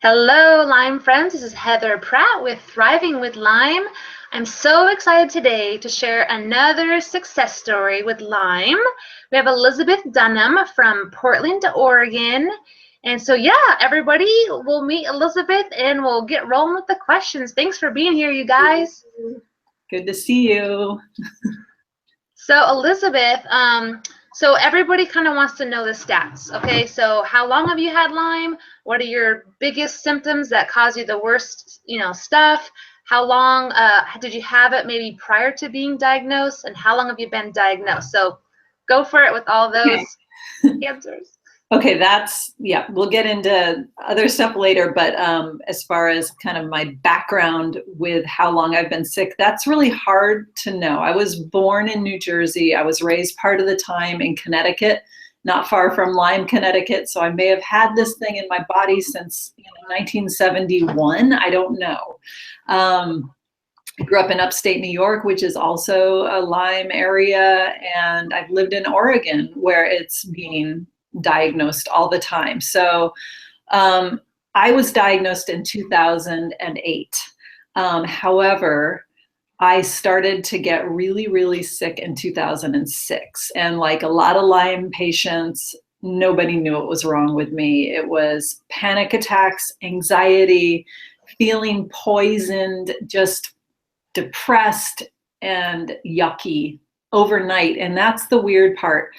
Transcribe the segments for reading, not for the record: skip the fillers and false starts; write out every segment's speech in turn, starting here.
Hello, Lyme friends. This is Heather Pratt with Thriving with Lyme. I'm so excited today to share another success story with Lyme. We have Elisabeth Dunham from Portland, Oregon. And so, everybody, we'll meet Elisabeth and we'll get rolling with the questions. Thanks for being here, you guys. Good to see you. So, Elisabeth, so everybody kind of wants to know the stats, okay? So how long have you had Lyme? What are your biggest symptoms that cause you the worst, stuff? How long did you have it maybe prior to being diagnosed? And how long have you been diagnosed? So go for it with all those answers. Okay, we'll get into other stuff later, but as far as kind of my background with how long I've been sick, that's really hard to know. I was born in New Jersey. I was raised part of the time in Connecticut, not far from Lyme, Connecticut. So I may have had this thing in my body since 1971. I don't know. I grew up in upstate New York, which is also a Lyme area, and I've lived in Oregon where it's being diagnosed all the time. So I was diagnosed in 2008. However, I started to get really, really sick in 2006. And like a lot of Lyme patients, nobody knew what was wrong with me. It was panic attacks, anxiety, feeling poisoned, just depressed and yucky overnight. And that's the weird part.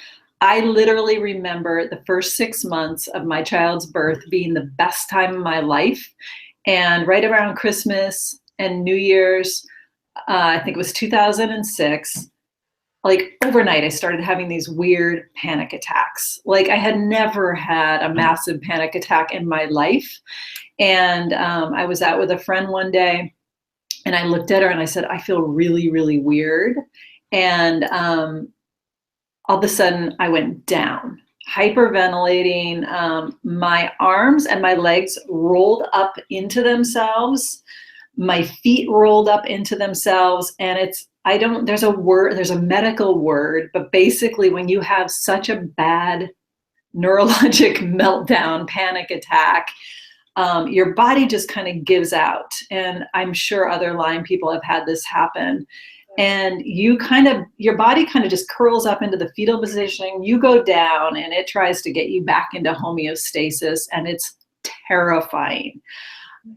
I literally remember the first 6 months of my child's birth being the best time of my life. And right around Christmas and New Year's, I think it was 2006, like overnight, I started having these weird panic attacks. Like I had never had a massive panic attack in my life. And I was out with a friend one day and I looked at her and I said, I feel really, really weird. And all of a sudden I went down, hyperventilating. My arms and my legs rolled up into themselves. My feet rolled up into themselves. And there's a medical word, but basically when you have such a bad neurologic meltdown, panic attack, your body just kind of gives out. And I'm sure other Lyme people have had this happen. And your body kind of just curls up into the fetal position. You go down and it tries to get you back into homeostasis, and it's terrifying.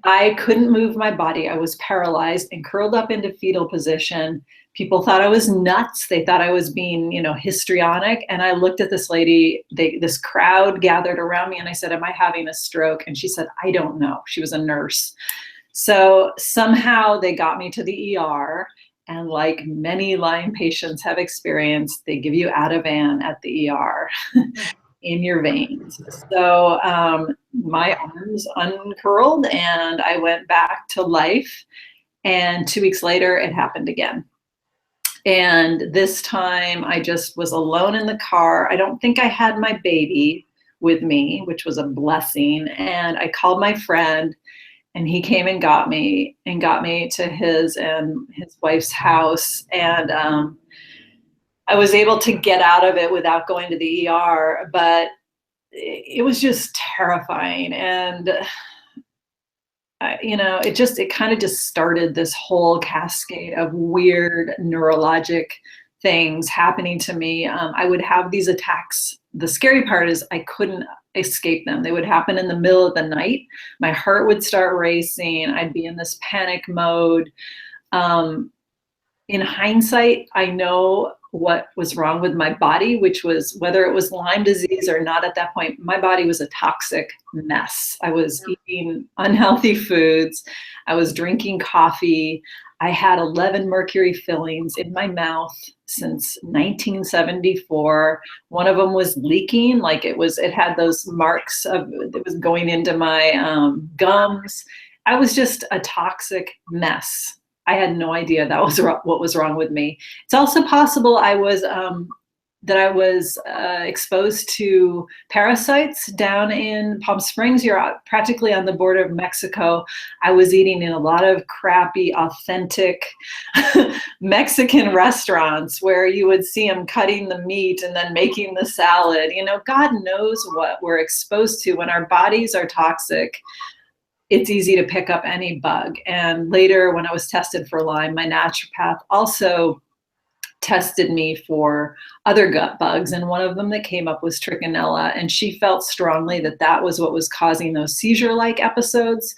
I couldn't move my body. I was paralyzed and curled up into fetal position. People thought I was nuts. They thought I was being, histrionic. And I looked at this lady, this crowd gathered around me, and I said, am I having a stroke? And she said, I don't know. She was a nurse. So somehow they got me to the ER. And like many Lyme patients have experienced, they give you Ativan at the ER in your veins. So my arms uncurled and I went back to life. And 2 weeks later, it happened again. And this time I just was alone in the car. I don't think I had my baby with me, which was a blessing. And I called my friend. And he came and got me to his and his wife's house. And I was able to get out of it without going to the ER, but it was just terrifying. And, it kind of just started this whole cascade of weird neurologic things happening to me. I would have these attacks. The scary part is I couldn't escape them. They would happen in the middle of the night. My heart would start racing. I'd be in this panic mode. In hindsight, I know what was wrong with my body, which was whether it was Lyme disease or not at that point, my body was a toxic mess. I was eating unhealthy foods. I was drinking coffee. I had 11 mercury fillings in my mouth since 1974. One of them was leaking, it had those marks it was going into my gums. I was just a toxic mess. I had no idea that was what was wrong with me. It's also possible I was exposed to parasites down in Palm Springs. You're practically on the border of Mexico. I was eating in a lot of crappy, authentic Mexican restaurants where you would see them cutting the meat and then making the salad. God knows what we're exposed to when our bodies are toxic. it's easy to pick up any bug. And later when I was tested for Lyme, my naturopath also tested me for other gut bugs, and one of them that came up was trichinella, and she felt strongly that that was what was causing those seizure-like episodes.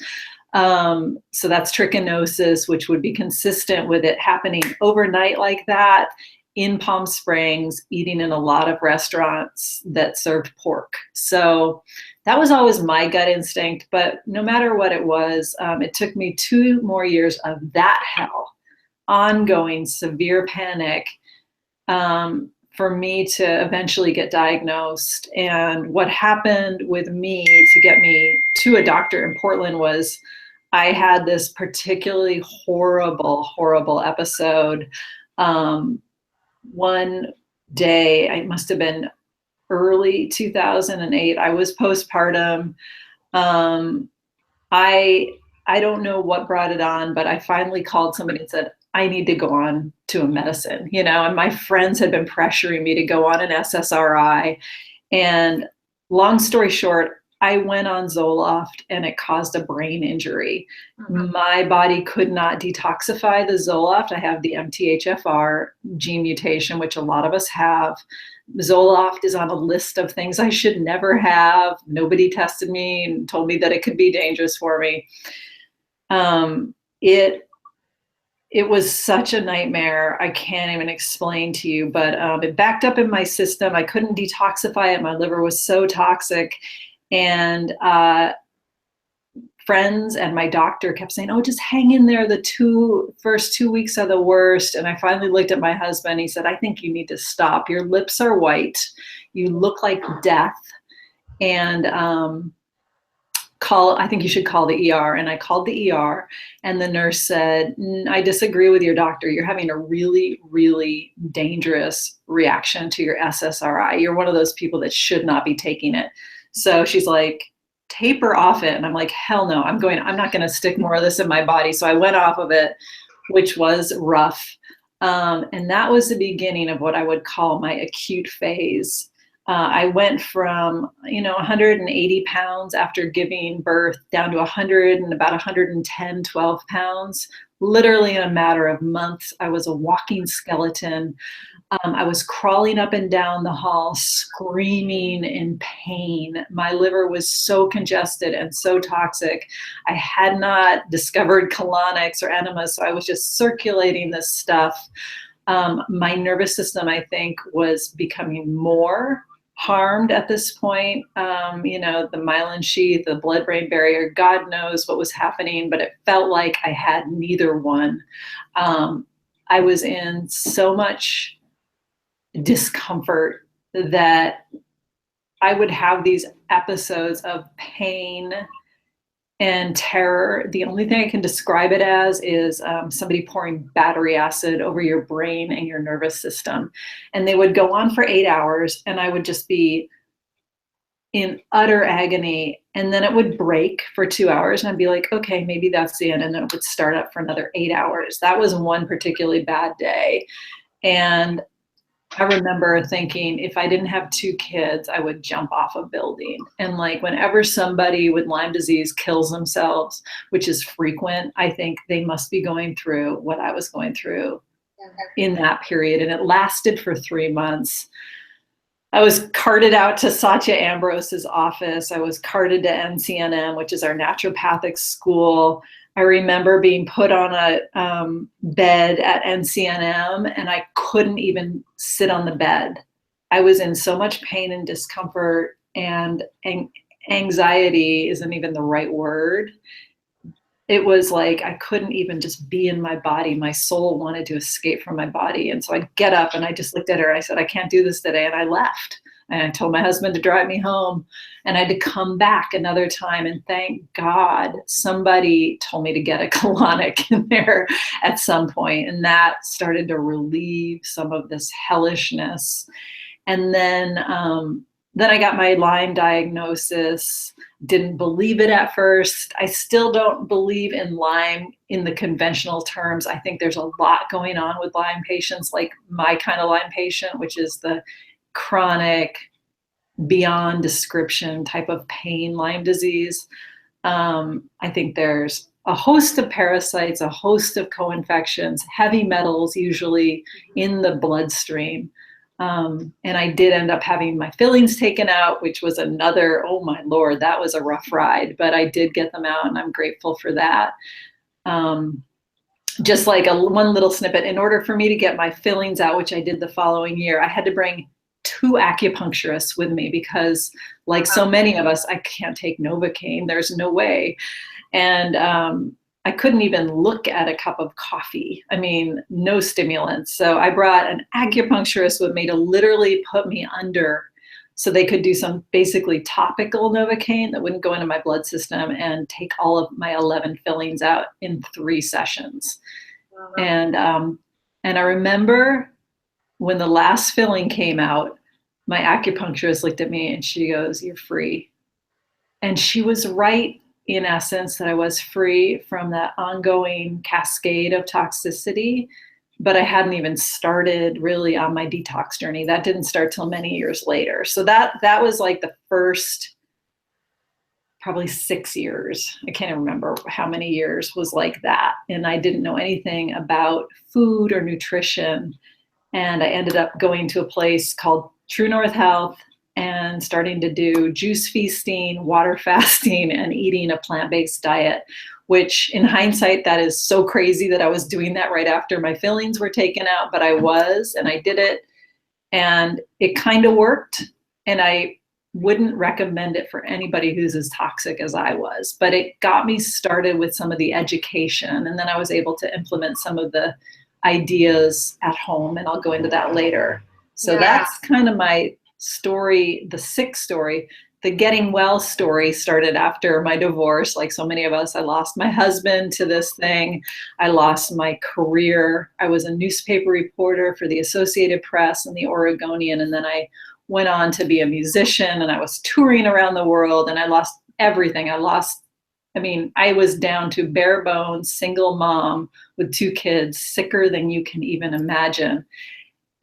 So that's trichinosis, which would be consistent with it happening overnight like that in Palm Springs, eating in a lot of restaurants that served pork. So that was always my gut instinct, but no matter what it was, it took me 2 more years of that hell, ongoing severe panic, for me to eventually get diagnosed. And what happened with me to get me to a doctor in Portland was I had this particularly horrible episode. One day, it must have been early 2008, I was postpartum. I don't know what brought it on, but I finally called somebody and said, I need to go on to a medicine, and my friends had been pressuring me to go on an SSRI. And long story short, I went on Zoloft and it caused a brain injury. Mm-hmm. My body could not detoxify the Zoloft. I have the MTHFR gene mutation, which a lot of us have. Zoloft is on a list of things I should never have. Nobody tested me and told me that it could be dangerous for me. It was such a nightmare. I can't even explain to you, but it backed up in my system. I couldn't detoxify it. My liver was so toxic. And friends and my doctor kept saying, oh, just hang in there. The first 2 weeks are the worst. And I finally looked at my husband. He said, I think you need to stop. Your lips are white. You look like death. And I think you should call the ER. And I called the ER, and the nurse said, I disagree with your doctor. You're having a really, really dangerous reaction to your SSRI. You're one of those people that should not be taking it. So she's like, taper off it. And I'm like, hell no, I'm not going to stick more of this in my body. So I went off of it, which was rough. And that was the beginning of what I would call my acute phase. I went from, 180 pounds after giving birth down to 100 and about 110, 12 pounds, literally in a matter of months. I was a walking skeleton. I was crawling up and down the hall, screaming in pain. My liver was so congested and so toxic. I had not discovered colonics or enemas, so I was just circulating this stuff. My nervous system, I think, was becoming more harmed at this point. The myelin sheath, the blood-brain barrier, God knows what was happening, but it felt like I had neither one. I was in so much discomfort that I would have these episodes of pain and terror. The only thing I can describe it as is somebody pouring battery acid over your brain and your nervous system. And they would go on for 8 hours, and I would just be in utter agony. And then it would break for 2 hours, and I'd be like, okay, maybe that's the end. And then it would start up for another 8 hours. That was one particularly bad day. And I remember thinking, if I didn't have 2 kids, I would jump off a building. And like whenever somebody with Lyme disease kills themselves, which is frequent, I think they must be going through what I was going through in that period. And it lasted for 3 months. I was carted out to Satya Ambrose's office. I was carted to NCNM, which is our naturopathic school. I remember being put on a bed at NCNM, and I couldn't even sit on the bed. I was in so much pain and discomfort, and anxiety isn't even the right word. It was like I couldn't even just be in my body. My soul wanted to escape from my body. And so I get up and I just looked at her. I said, I can't do this today. And I left. And I told my husband to drive me home. And I had to come back another time. And thank God somebody told me to get a colonic in there at some point. And that started to relieve some of this hellishness. And then I got my Lyme diagnosis. Didn't believe it at first. I still don't believe in Lyme in the conventional terms. I think there's a lot going on with Lyme patients, like my kind of Lyme patient, which is the chronic, beyond description type of pain Lyme disease. I think there's a host of parasites, a host of co-infections, heavy metals usually in the bloodstream. And I did end up having my fillings taken out, which was another, oh my Lord, that was a rough ride, but I did get them out and I'm grateful for that. Just like one little snippet, in order for me to get my fillings out, which I did the following year, I had to bring 2 acupuncturists with me because, like so many of us, I can't take Novocaine. There's no way. And I couldn't even look at a cup of coffee. I mean, no stimulants. So I brought an acupuncturist with me to literally put me under so they could do some basically topical Novocaine that wouldn't go into my blood system and take all of my 11 fillings out in 3 sessions. Wow. And I remember when the last filling came out, my acupuncturist looked at me and she goes, "You're free." And she was right, in essence, that I was free from that ongoing cascade of toxicity, but I hadn't even started really on my detox journey. That didn't start till many years later. So that was like the first probably 6 years. I can't even remember how many years was like that. And I didn't know anything about food or nutrition. And I ended up going to a place called True North Health and starting to do juice feasting, water fasting, and eating a plant-based diet, which in hindsight, that is so crazy that I was doing that right after my fillings were taken out, but I was, and I did it, and it kind of worked. And I wouldn't recommend it for anybody who's as toxic as I was, but it got me started with some of the education. And then I was able to implement some of the ideas at home, and I'll go into that later. So that's kind of my story, the sick story. The getting well story started after my divorce. Like so many of us, I lost my husband to this thing. I lost my career. I was a newspaper reporter for the Associated Press and the Oregonian. And then I went on to be a musician, and I was touring around the world, and I lost everything. I was down to bare bones, single mom with 2 kids, sicker than you can even imagine.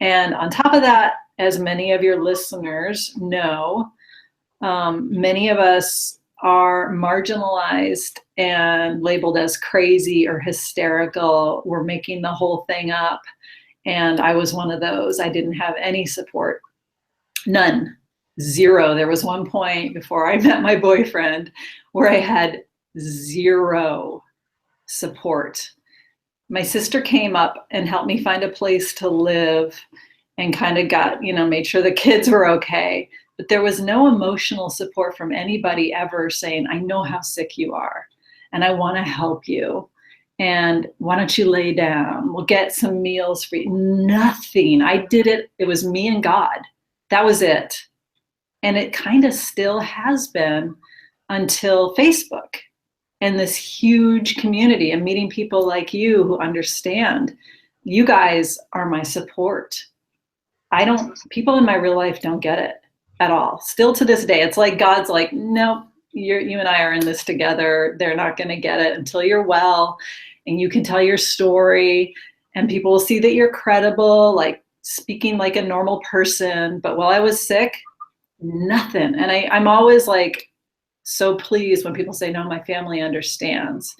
And on top of that, as many of your listeners know, many of us are marginalized and labeled as crazy or hysterical. We're making the whole thing up. And I was one of those. I didn't have any support. None. 0. There was one point before I met my boyfriend where I had 0 support. My sister came up and helped me find a place to live and kind of got, made sure the kids were okay. But there was no emotional support from anybody ever saying, "I know how sick you are and I want to help you. And why don't you lay down? We'll get some meals for you." Nothing. I did it. It was me and God. That was it. And it kind of still has been until Facebook and this huge community and meeting people like you who understand. You guys are my support. People in my real life don't get it at all. Still to this day, it's like God's like, "Nope, you and I are in this together. They're not going to get it until you're well and you can tell your story and people will see that you're credible, like speaking like a normal person." But while I was sick, nothing. And I'm always like so pleased when people say, "No, my family understands,"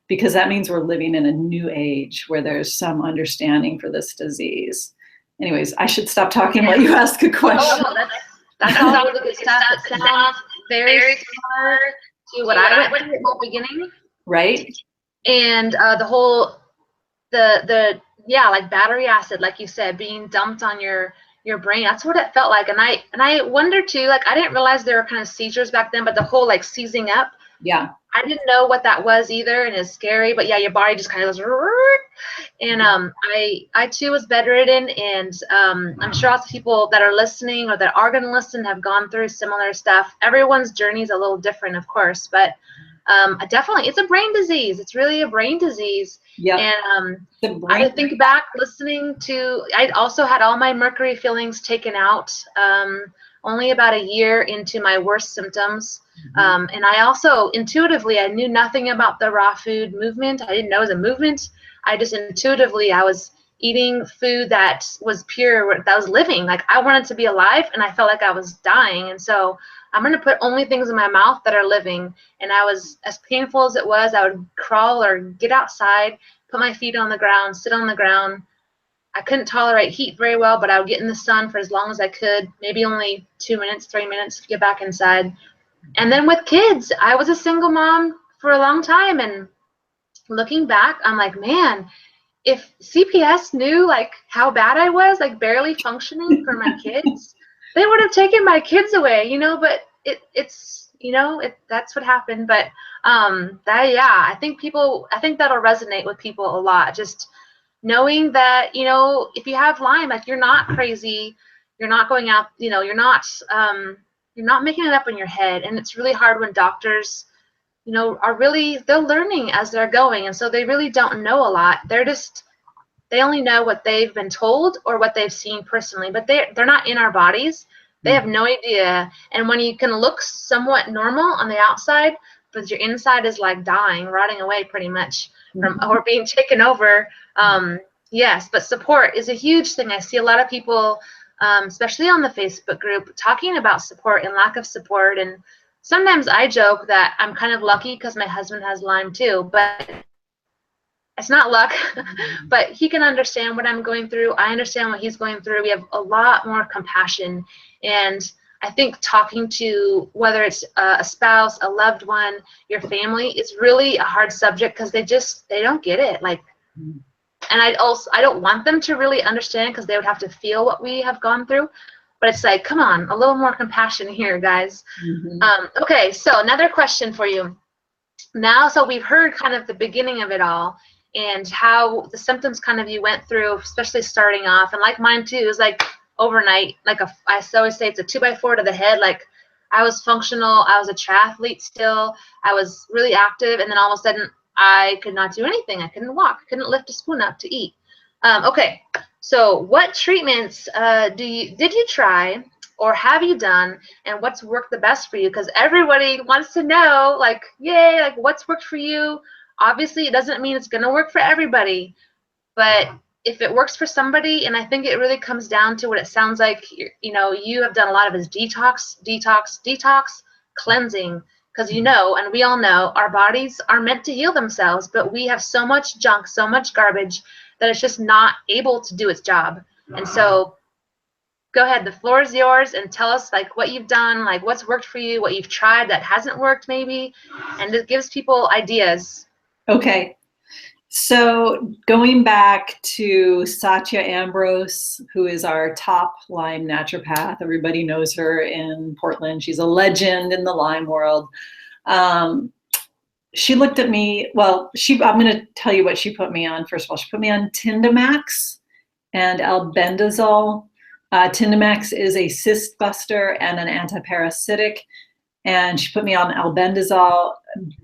because that means we're living in a new age where there's some understanding for this disease. Anyways, I should stop talking and let you ask a question. Oh, that's all really good stuff. It sounds very similar to what I went through at the beginning. Right. And the whole, like battery acid, like you said, being dumped on your brain. That's what it felt like. And I wonder too, like I didn't realize there were kind of seizures back then, but the whole like seizing up. Yeah. I didn't know what that was either, and it's scary. But yeah, your body just kind of goes, and I too was bedridden, and I'm sure lots of people that are listening or that are going to listen have gone through similar stuff. Everyone's journey is a little different, of course, but definitely it's a brain disease. It's really a brain disease. Yeah. And I think back listening to, I also had all my mercury fillings taken out only about a year into my worst symptoms. And I also intuitively, I knew nothing about the raw food movement. I didn't know it was a movement. I just intuitively, I was eating food that was pure, that was living. Like I wanted to be alive, and I felt like I was dying. And so I'm going to put only things in my mouth that are living. And I was, as painful as it was, I would crawl or get outside, put my feet on the ground, sit on the ground. I couldn't tolerate heat very well, but I would get in the sun for as long as I could, maybe only 2 minutes, 3 minutes to get back inside. And then with kids, I was a single mom for a long time. And looking back, I'm like, man, if CPS knew like how bad I was, like barely functioning for my kids, they would have taken my kids away, but it's that's what happened. But I think that'll resonate with people a lot. Just knowing that, if you have Lyme, like you're not crazy, you're not going out, you're not making it up in your head. And it's really hard when doctors, they're learning as they're going. And so they really don't know a lot. They only know what they've been told or what they've seen personally, but they're not in our bodies. They have no idea. And when you can look somewhat normal on the outside, but your inside is like dying, rotting away pretty much from or being taken over. Yes, but support is a huge thing. I see a lot of people, especially on the Facebook group, talking about support and lack of support. And sometimes I joke that I'm kind of lucky because my husband has Lyme too, but it's not luck, but he can understand what I'm going through. I understand what he's going through. We have a lot more compassion. And I think talking to, whether it's a spouse, a loved one, your family, is really a hard subject because they don't get it. Like, and I don't want them to really understand because they would have to feel what we have gone through. But it's like, come on, a little more compassion here, guys. Okay, so another question for you. Now, so we've heard kind of the beginning of it all and how the symptoms kind of you went through, especially starting off. And like mine too, it was like overnight, like I always say it's a 2x4 to the head. Like I was functional, I was a triathlete still, I was really active, and then all of a sudden I could not do anything. I couldn't walk, couldn't lift a spoon up to eat. Okay, so what treatments did you try or have you done, and what's worked the best for you? Because everybody wants to know, like, yay, like what's worked for you. Obviously, it doesn't mean it's going to work for everybody, but if it works for somebody, and I think it really comes down to what it sounds like, you have done a lot of is detox, cleansing, because and we all know our bodies are meant to heal themselves, but we have so much junk, so much garbage that it's just not able to do its job. And so go ahead, the floor is yours, and tell us like what you've done, like what's worked for you, what you've tried that hasn't worked maybe, and it gives people ideas. Okay. So going back to Satya Ambrose, who is our top Lyme naturopath, everybody knows her in Portland. She's a legend in the Lyme world. She looked at me, I'm going to tell you what she put me on. First of all, she put me on Tindamax and albendazole. Tindamax is a cyst buster and an antiparasitic. And she put me on albendazole.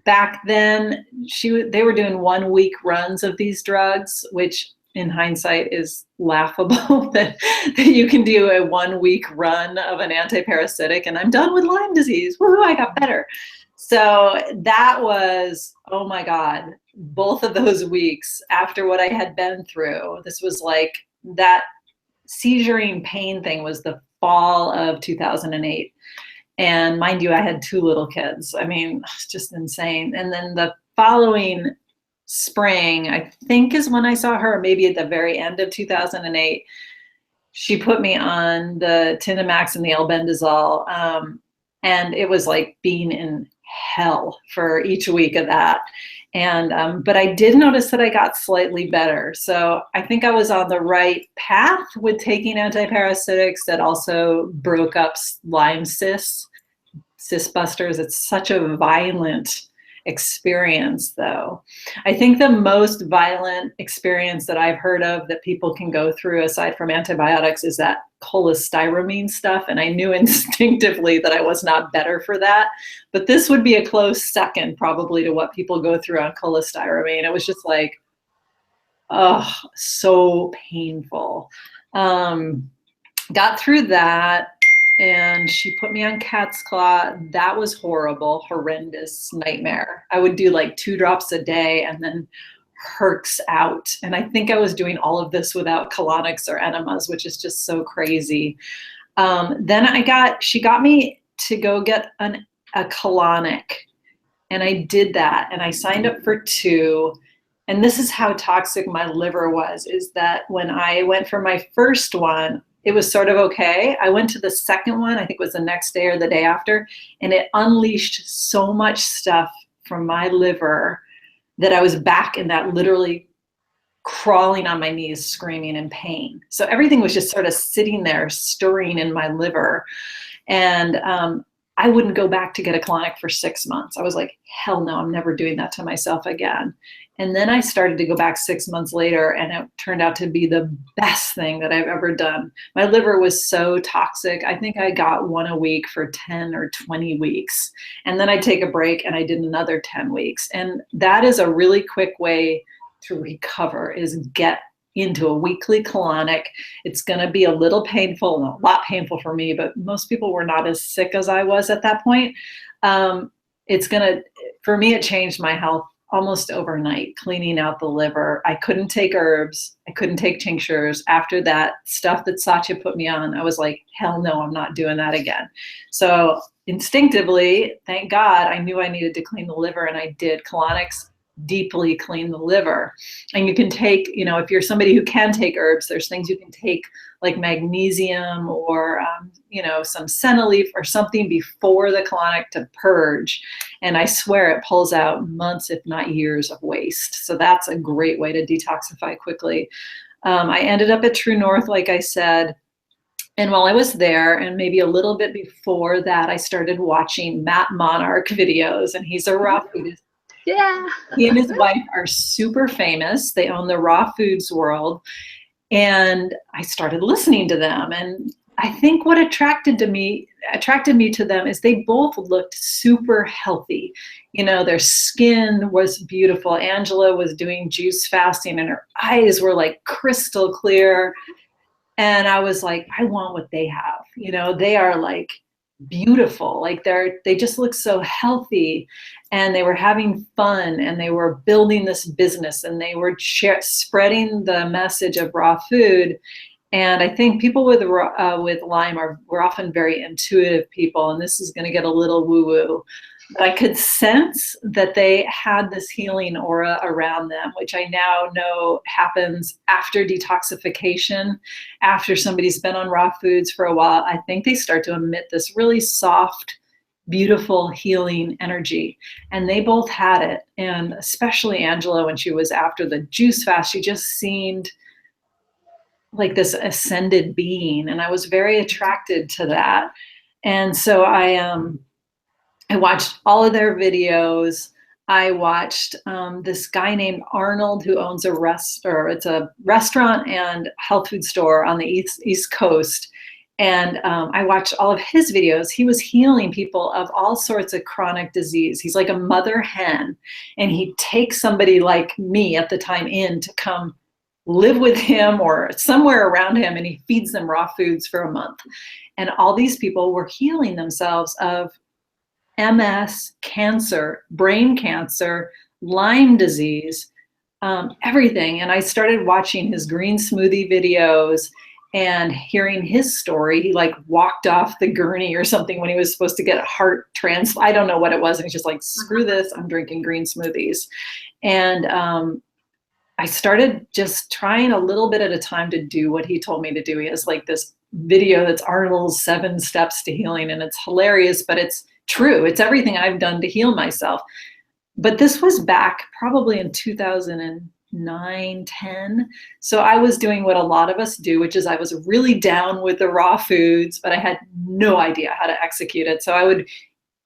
Back then, they were doing 1 week runs of these drugs, which in hindsight is laughable that you can do a 1 week run of an antiparasitic and I'm done with Lyme disease. Woohoo, I got better. So that was, oh my God, both of those weeks after what I had been through. This was like that seizuring pain thing was the fall of 2008. And mind you, I had 2 little kids. I mean, it's just insane. And then the following spring, I think is when I saw her, maybe at the very end of 2008, she put me on the Tindamax and the albendazole. And it was like being in hell for each week of that. And but I did notice that I got slightly better. So I think I was on the right path with taking antiparasitics that also broke up Lyme cyst busters. It's such a violent experience, though. I think the most violent experience that I've heard of that people can go through aside from antibiotics is that cholestyramine stuff. And I knew instinctively that I was not better for that. But this would be a close second probably to what people go through on cholestyramine. It was just like, oh, so painful. Got through that. And she put me on cat's claw. That was horrible, horrendous nightmare. I would do like 2 drops a day and then perks out. And I think I was doing all of this without colonics or enemas, which is just so crazy. Then she got me to go get a colonic, and I did that, and I signed up for 2. And this is how toxic my liver was, is that when I went for my first one, it was sort of okay. I went to the second one, I think it was the next day or the day after, and it unleashed so much stuff from my liver that I was back in that literally crawling on my knees, screaming in pain. So everything was just sort of sitting there, stirring in my liver. And I wouldn't go back to get a colonic for 6 months. I was like, hell no, I'm never doing that to myself again. And then I started to go back 6 months later, and it turned out to be the best thing that I've ever done. My liver was so toxic. I think I got 1 a week for 10 or 20 weeks. And then I'd take a break and I did another 10 weeks. And that is a really quick way to recover, is get into a weekly colonic. It's going to be a little painful, a lot painful for me, but most people were not as sick as I was at that point. For me, it changed my health almost overnight, cleaning out the liver. I couldn't take herbs. I couldn't take tinctures. After that stuff that Satya put me on, I was like, hell no, I'm not doing that again. So instinctively, thank God, I knew I needed to clean the liver, and I did. Colonics deeply clean the liver. And you can take, if you're somebody who can take herbs, there's things you can take like magnesium or, some senna leaf or something before the colonic to purge. And I swear it pulls out months, if not years of waste. So that's a great way to detoxify quickly. I ended up at True North, like I said. And while I was there, and maybe a little bit before that, I started watching Matt Monarch videos, and he's a raw foodist. Yeah. He and his wife are super famous. They own the raw foods world. And I started listening to them. And I think what attracted me to them is they both looked super healthy. Their skin was beautiful. Angela was doing juice fasting, and her eyes were like crystal clear. And I was like, I want what they have. They are like beautiful. Like they just look so healthy, and they were having fun, and they were building this business, and they were spreading the message of raw food. And I think people with Lyme were often very intuitive people, and this is going to get a little woo-woo. But I could sense that they had this healing aura around them, which I now know happens after detoxification. After somebody's been on raw foods for a while, I think they start to emit this really soft, beautiful, healing energy. And they both had it. And especially Angela, when she was after the juice fast, she just seemed like this ascended being. And I was very attracted to that. And so I watched all of their videos. I watched this guy named Arnold, who owns it's a restaurant and health food store on the East Coast. And I watched all of his videos. He was healing people of all sorts of chronic disease. He's like a mother hen, and he'd take somebody like me at the time in to come live with him or somewhere around him, and he feeds them raw foods for a month. And all these people were healing themselves of MS, cancer, brain cancer, Lyme disease, everything. And I started watching his green smoothie videos and hearing his story. He like walked off the gurney or something when he was supposed to get a heart transplant. I don't know what it was. And he's just like, screw this, I'm drinking green smoothies. And I started just trying a little bit at a time to do what he told me to do. He has like this video that's Arnold's 7 Steps to Healing, and it's hilarious, but it's true. It's everything I've done to heal myself. But this was back probably in 2009, 10. So I was doing what a lot of us do, which is I was really down with the raw foods, but I had no idea how to execute it. So I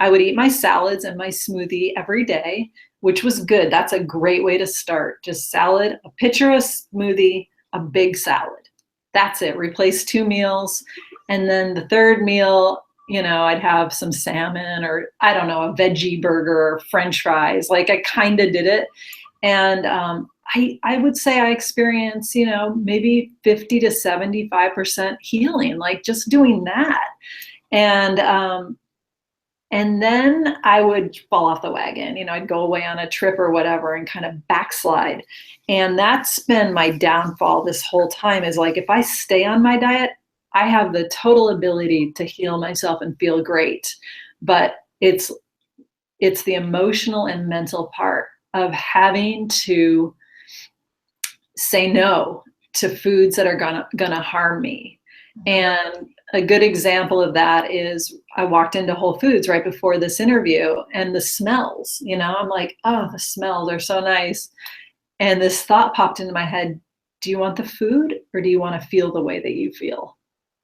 would eat my salads and my smoothie every day, which was good. That's a great way to start. Just salad, a pitcher of smoothie, a big salad. That's it. Replace 2 meals. And then the third meal, I'd have some salmon or, I don't know, a veggie burger or French fries. Like I kind of did it. And I would say I experienced, maybe 50 to 75% healing, like just doing that. And And then I would fall off the wagon. I'd go away on a trip or whatever and kind of backslide. And that's been my downfall this whole time, is like, if I stay on my diet, I have the total ability to heal myself and feel great. But it's the emotional and mental part of having to say no to foods that are gonna harm me. And a good example of that is I walked into Whole Foods right before this interview, and the smells, I'm like, oh, the smells are so nice. And this thought popped into my head, do you want the food or do you want to feel the way that you feel?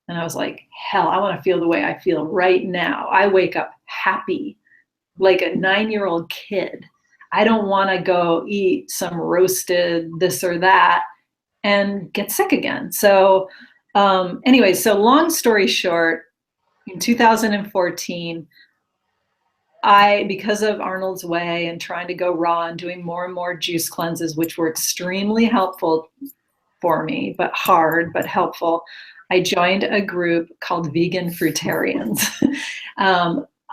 And I was like, hell, I want to feel the way I feel right now. I wake up happy, like a 9-year-old kid. I don't want to go eat some roasted this or that and get sick again. So anyway, so long story short, in 2014, because of Arnold's Way and trying to go raw and doing more and more juice cleanses, which were extremely helpful for me, but hard, but helpful, I joined a group called Vegan Fruitarians.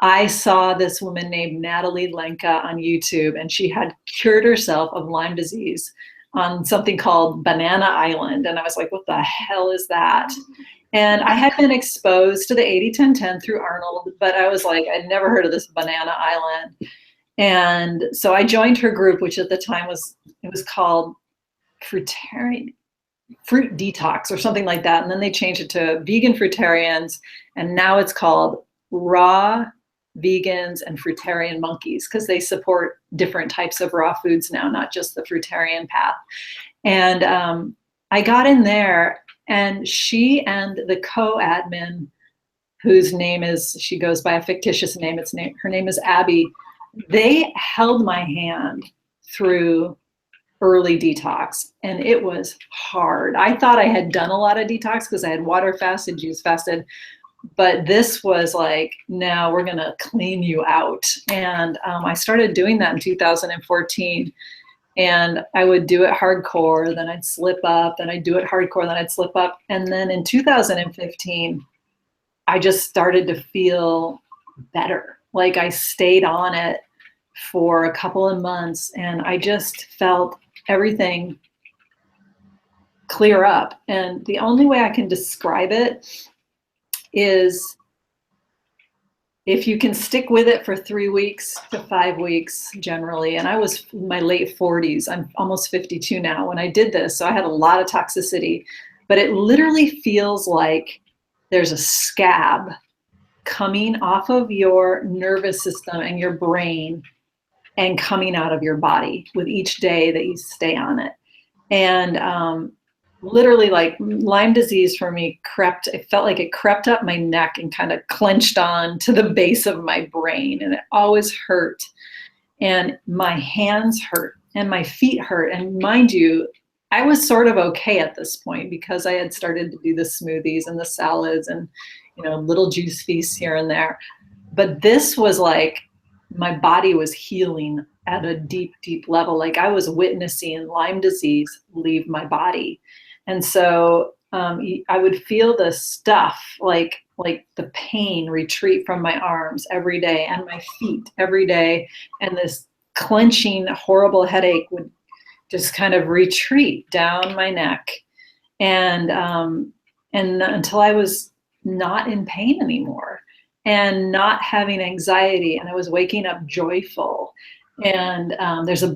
I saw this woman named Natalie Lenka on YouTube, and she had cured herself of Lyme disease on something called Banana Island. And I was like, what the hell is that? And I had been exposed to the 80-10-10 through Arnold, but I was like, I'd never heard of this Banana Island. And so I joined her group, which at the time was called Fruitarian, Fruit Detox or something like that. And then they changed it to Vegan Fruitarians. And now it's called Raw Vegans and Fruitarian Monkeys, because they support different types of raw foods now, not just the fruitarian path. And I got in there, and she and the co-admin, whose name is, she goes by a fictitious name, her name is Abby, they held my hand through early detox, and it was hard. I thought I had done a lot of detox because I had water fasted, juice fasted, but this was like, no, we're gonna clean you out. And I started doing that in 2014, and I would do it hardcore, then I'd slip up, then I'd do it hardcore, then I'd slip up. And then in 2015, I just started to feel better. Like I stayed on it for a couple of months, and I just felt everything clear up. And the only way I can describe it is if you can stick with it for 3 weeks to 5 weeks generally. And I was in my late 40s. I'm almost 52 now when I did this. So I had a lot of toxicity, but it literally feels like there's a scab coming off of your nervous system and your brain and coming out of your body with each day that you stay on it. And literally, like, Lyme disease for me it felt like it crept up my neck and kind of clenched on to the base of my brain, and it always hurt. And my hands hurt and my feet hurt. And mind you, I was sort of okay at this point because I had started to do the smoothies and the salads and, little juice feasts here and there. But this was like, my body was healing at a deep, deep level. Like I was witnessing Lyme disease leave my body. And so I would feel the stuff, like the pain retreat from my arms every day and my feet every day. And this clenching, horrible headache would just kind of retreat down my neck. And until I was not in pain anymore and not having anxiety, and I was waking up joyful. And there's a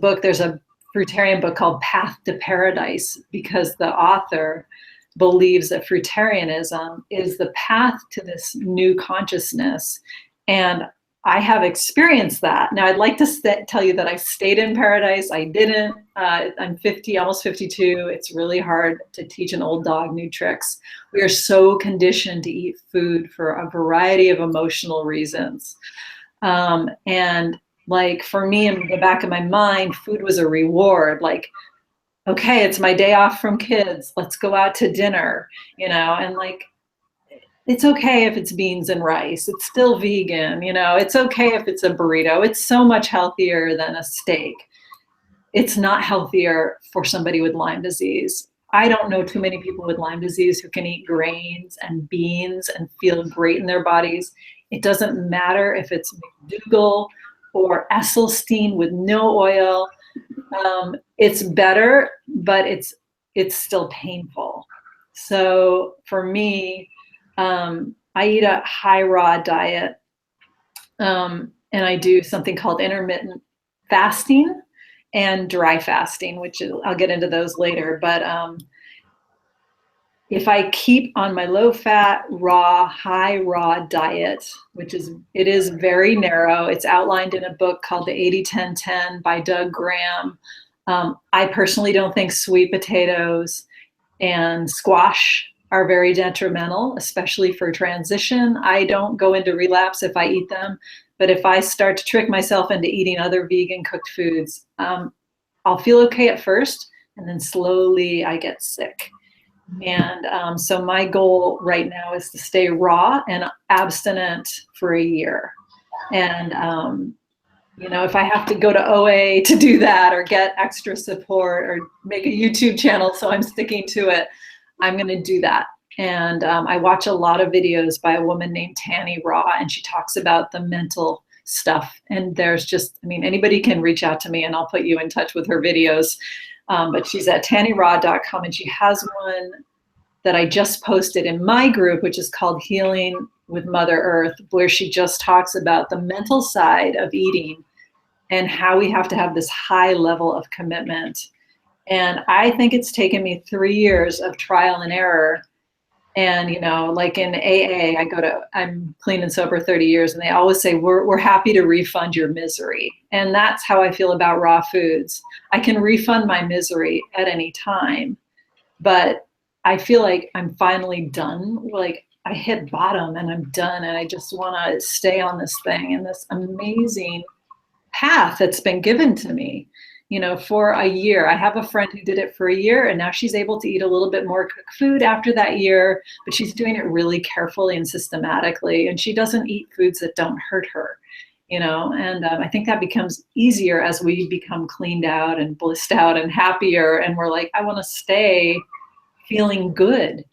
Fruitarian book called Path to Paradise, because the author believes that Fruitarianism is the path to this new consciousness. And I have experienced that. Now, I'd like to tell you that I stayed in paradise. I didn't. I'm 50, almost 52. It's really hard to teach an old dog new tricks. We are so conditioned to eat food for a variety of emotional reasons. And like for me, in the back of my mind, food was a reward. Like, okay, it's my day off from kids. Let's go out to dinner, and like, it's okay if it's beans and rice. It's still vegan, it's okay if it's a burrito. It's so much healthier than a steak. It's not healthier for somebody with Lyme disease. I don't know too many people with Lyme disease who can eat grains and beans and feel great in their bodies. It doesn't matter if it's McDougall or Esselstyn with no oil. It's better, but it's still painful. So for me, I eat a high raw diet, and I do something called intermittent fasting and dry fasting, which I'll get into those later. But if I keep on my low fat, raw, high raw diet, it is very narrow. It's outlined in a book called The 80-10-10 by Doug Graham. I personally don't think sweet potatoes and squash are very detrimental, especially for transition. I don't go into relapse if I eat them, but if I start to trick myself into eating other vegan cooked foods, I'll feel okay at first, and then slowly I get sick. And so my goal right now is to stay raw and abstinent for a year. And if I have to go to OA to do that, or get extra support, or make a YouTube channel so I'm sticking to it, I'm going to do that. And I watch a lot of videos by a woman named Tanny Raw, and she talks about the mental stuff. And there's just, anybody can reach out to me and I'll put you in touch with her videos. But she's at tannyraw.com, and she has one that I just posted in my group, which is called Healing with Mother Earth, where she just talks about the mental side of eating and how we have to have this high level of commitment. And I think it's taken me 3 years of trial and error. And, like in AA, I'm clean and sober 30 years, and they always say, we're happy to refund your misery. And that's how I feel about raw foods. I can refund my misery at any time, but I feel like I'm finally done. Like I hit bottom and I'm done, and I just want to stay on this thing and this amazing path that's been given to me, for a year. I have a friend who did it for a year, and now she's able to eat a little bit more cooked food after that year, but she's doing it really carefully and systematically, and she doesn't eat foods that don't hurt her, and I think that becomes easier as we become cleaned out and blissed out and happier, and we're like, I want to stay feeling good.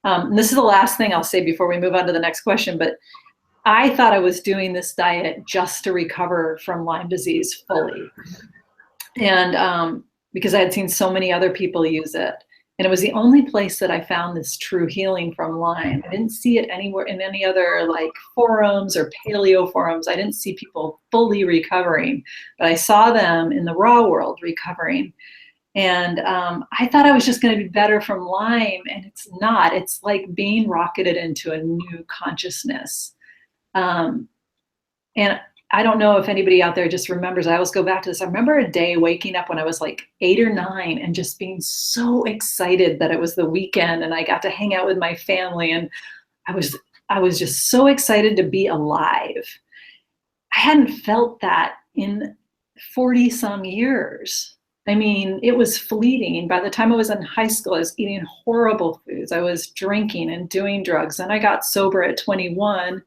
And this is the last thing I'll say before we move on to the next question, but I thought I was doing this diet just to recover from Lyme disease fully. And because I had seen so many other people use it. And it was the only place that I found this true healing from Lyme. I didn't see it anywhere in any other like forums or paleo forums. I didn't see people fully recovering, but I saw them in the raw world recovering. And I thought I was just going to be better from Lyme, and it's not. It's like being rocketed into a new consciousness. And I don't know if anybody out there just remembers, I always go back to this. I remember a day waking up when I was like 8 or 9 and just being so excited that it was the weekend and I got to hang out with my family. And I was just so excited to be alive. I hadn't felt that in 40 some years. It was fleeting. By the time I was in high school, I was eating horrible foods. I was drinking and doing drugs. And I got sober at 21.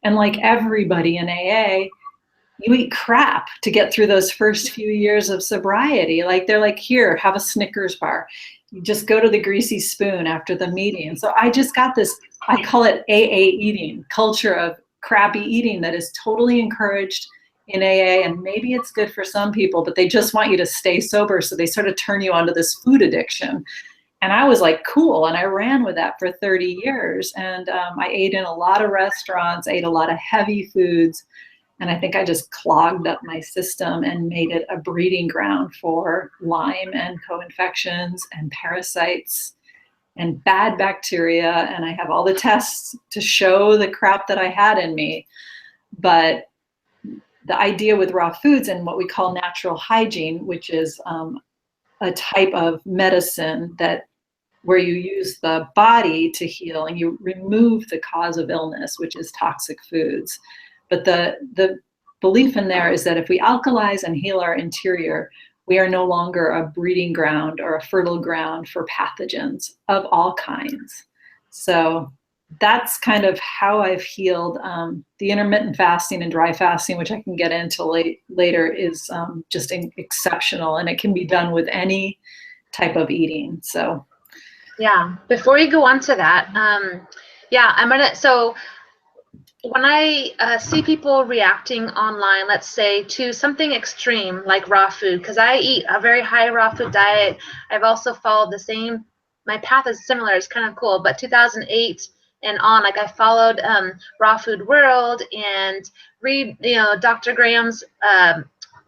And like everybody in AA, you eat crap to get through those first few years of sobriety. Like they're like, here, have a Snickers bar. You just go to the greasy spoon after the meeting. And so I just got this, I call it AA eating, culture of crappy eating that is totally encouraged in AA. And maybe it's good for some people, but they just want you to stay sober. So they sort of turn you onto this food addiction. And I was like, cool. And I ran with that for 30 years. And I ate in a lot of restaurants, ate a lot of heavy foods. And I think I just clogged up my system and made it a breeding ground for Lyme and co-infections and parasites and bad bacteria. And I have all the tests to show the crap that I had in me. But the idea with raw foods and what we call natural hygiene, which is a type of medicine where you use the body to heal and you remove the cause of illness, which is toxic foods. But the belief in there is that if we alkalize and heal our interior, we are no longer a breeding ground or a fertile ground for pathogens of all kinds. So that's kind of how I've healed. The intermittent fasting and dry fasting, which I can get into later, is just exceptional, and it can be done with any type of eating. So, yeah. Before you go on to that, when I see people reacting online, let's say, to something extreme like raw food, because I eat a very high raw food diet. I've also followed the same, my path is similar. It's kind of cool. But 2008 and on, like I followed Raw Food World and read, Dr. Graham's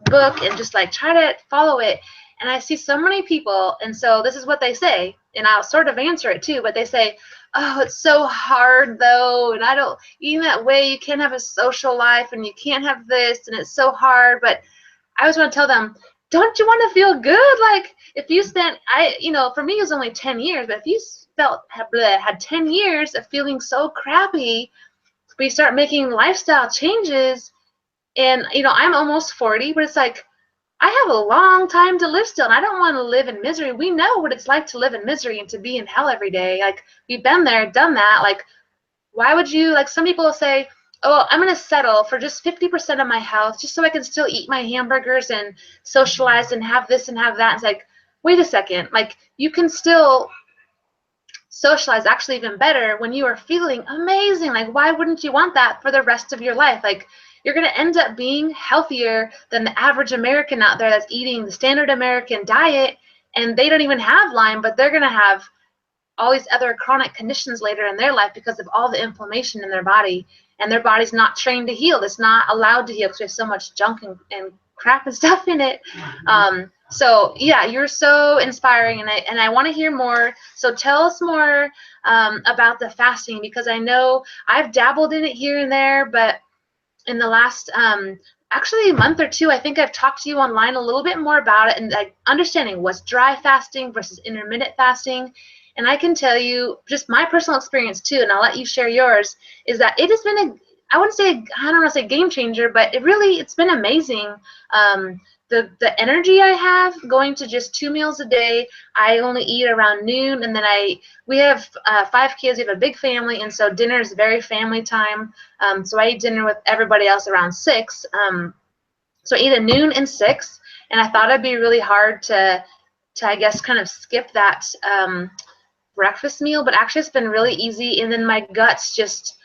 book and just like try to follow it. And I see so many people, and so this is what they say, and I'll sort of answer it too, but they say, oh, it's so hard though, and I don't, eating that way, you can't have a social life, and you can't have this, and it's so hard. But I always want to tell them, don't you want to feel good? Like, if you spent, for me, it was only 10 years, but if you had 10 years of feeling so crappy, we start making lifestyle changes, and, I'm almost 40, but it's like, I have a long time to live still, and I don't want to live in misery. We know what it's like to live in misery and to be in hell every day. Like, we've been there, done that. Like, why would you, like, some people will say, oh, I'm going to settle for just 50% of my health just so I can still eat my hamburgers and socialize and have this and have that. It's like, wait a second. Like, you can still socialize actually even better when you are feeling amazing. Like, why wouldn't you want that for the rest of your life? Like, you're going to end up being healthier than the average American out there that's eating the standard American diet, and they don't even have Lyme, but they're going to have all these other chronic conditions later in their life because of all the inflammation in their body, and their body's not trained to heal. It's not allowed to heal because there's so much junk and crap and stuff in it. So yeah, you're so inspiring, and I want to hear more. So tell us more about the fasting, because I know I've dabbled in it here and there, but in the last actually a month or two, I think I've talked to you online a little bit more about it, and like understanding what's dry fasting versus intermittent fasting. And I can tell you just my personal experience too, and I'll let you share yours, is that it has been I don't want to say game changer, but it's been amazing. The energy I have going to just 2 meals a day. I only eat around noon, and then we have 5 kids. We have a big family, and so dinner is very family time. So I eat dinner with everybody else around 6. So I eat at noon and 6, and I thought it'd be really hard to I guess kind of skip that breakfast meal, but actually it's been really easy. And then my guts just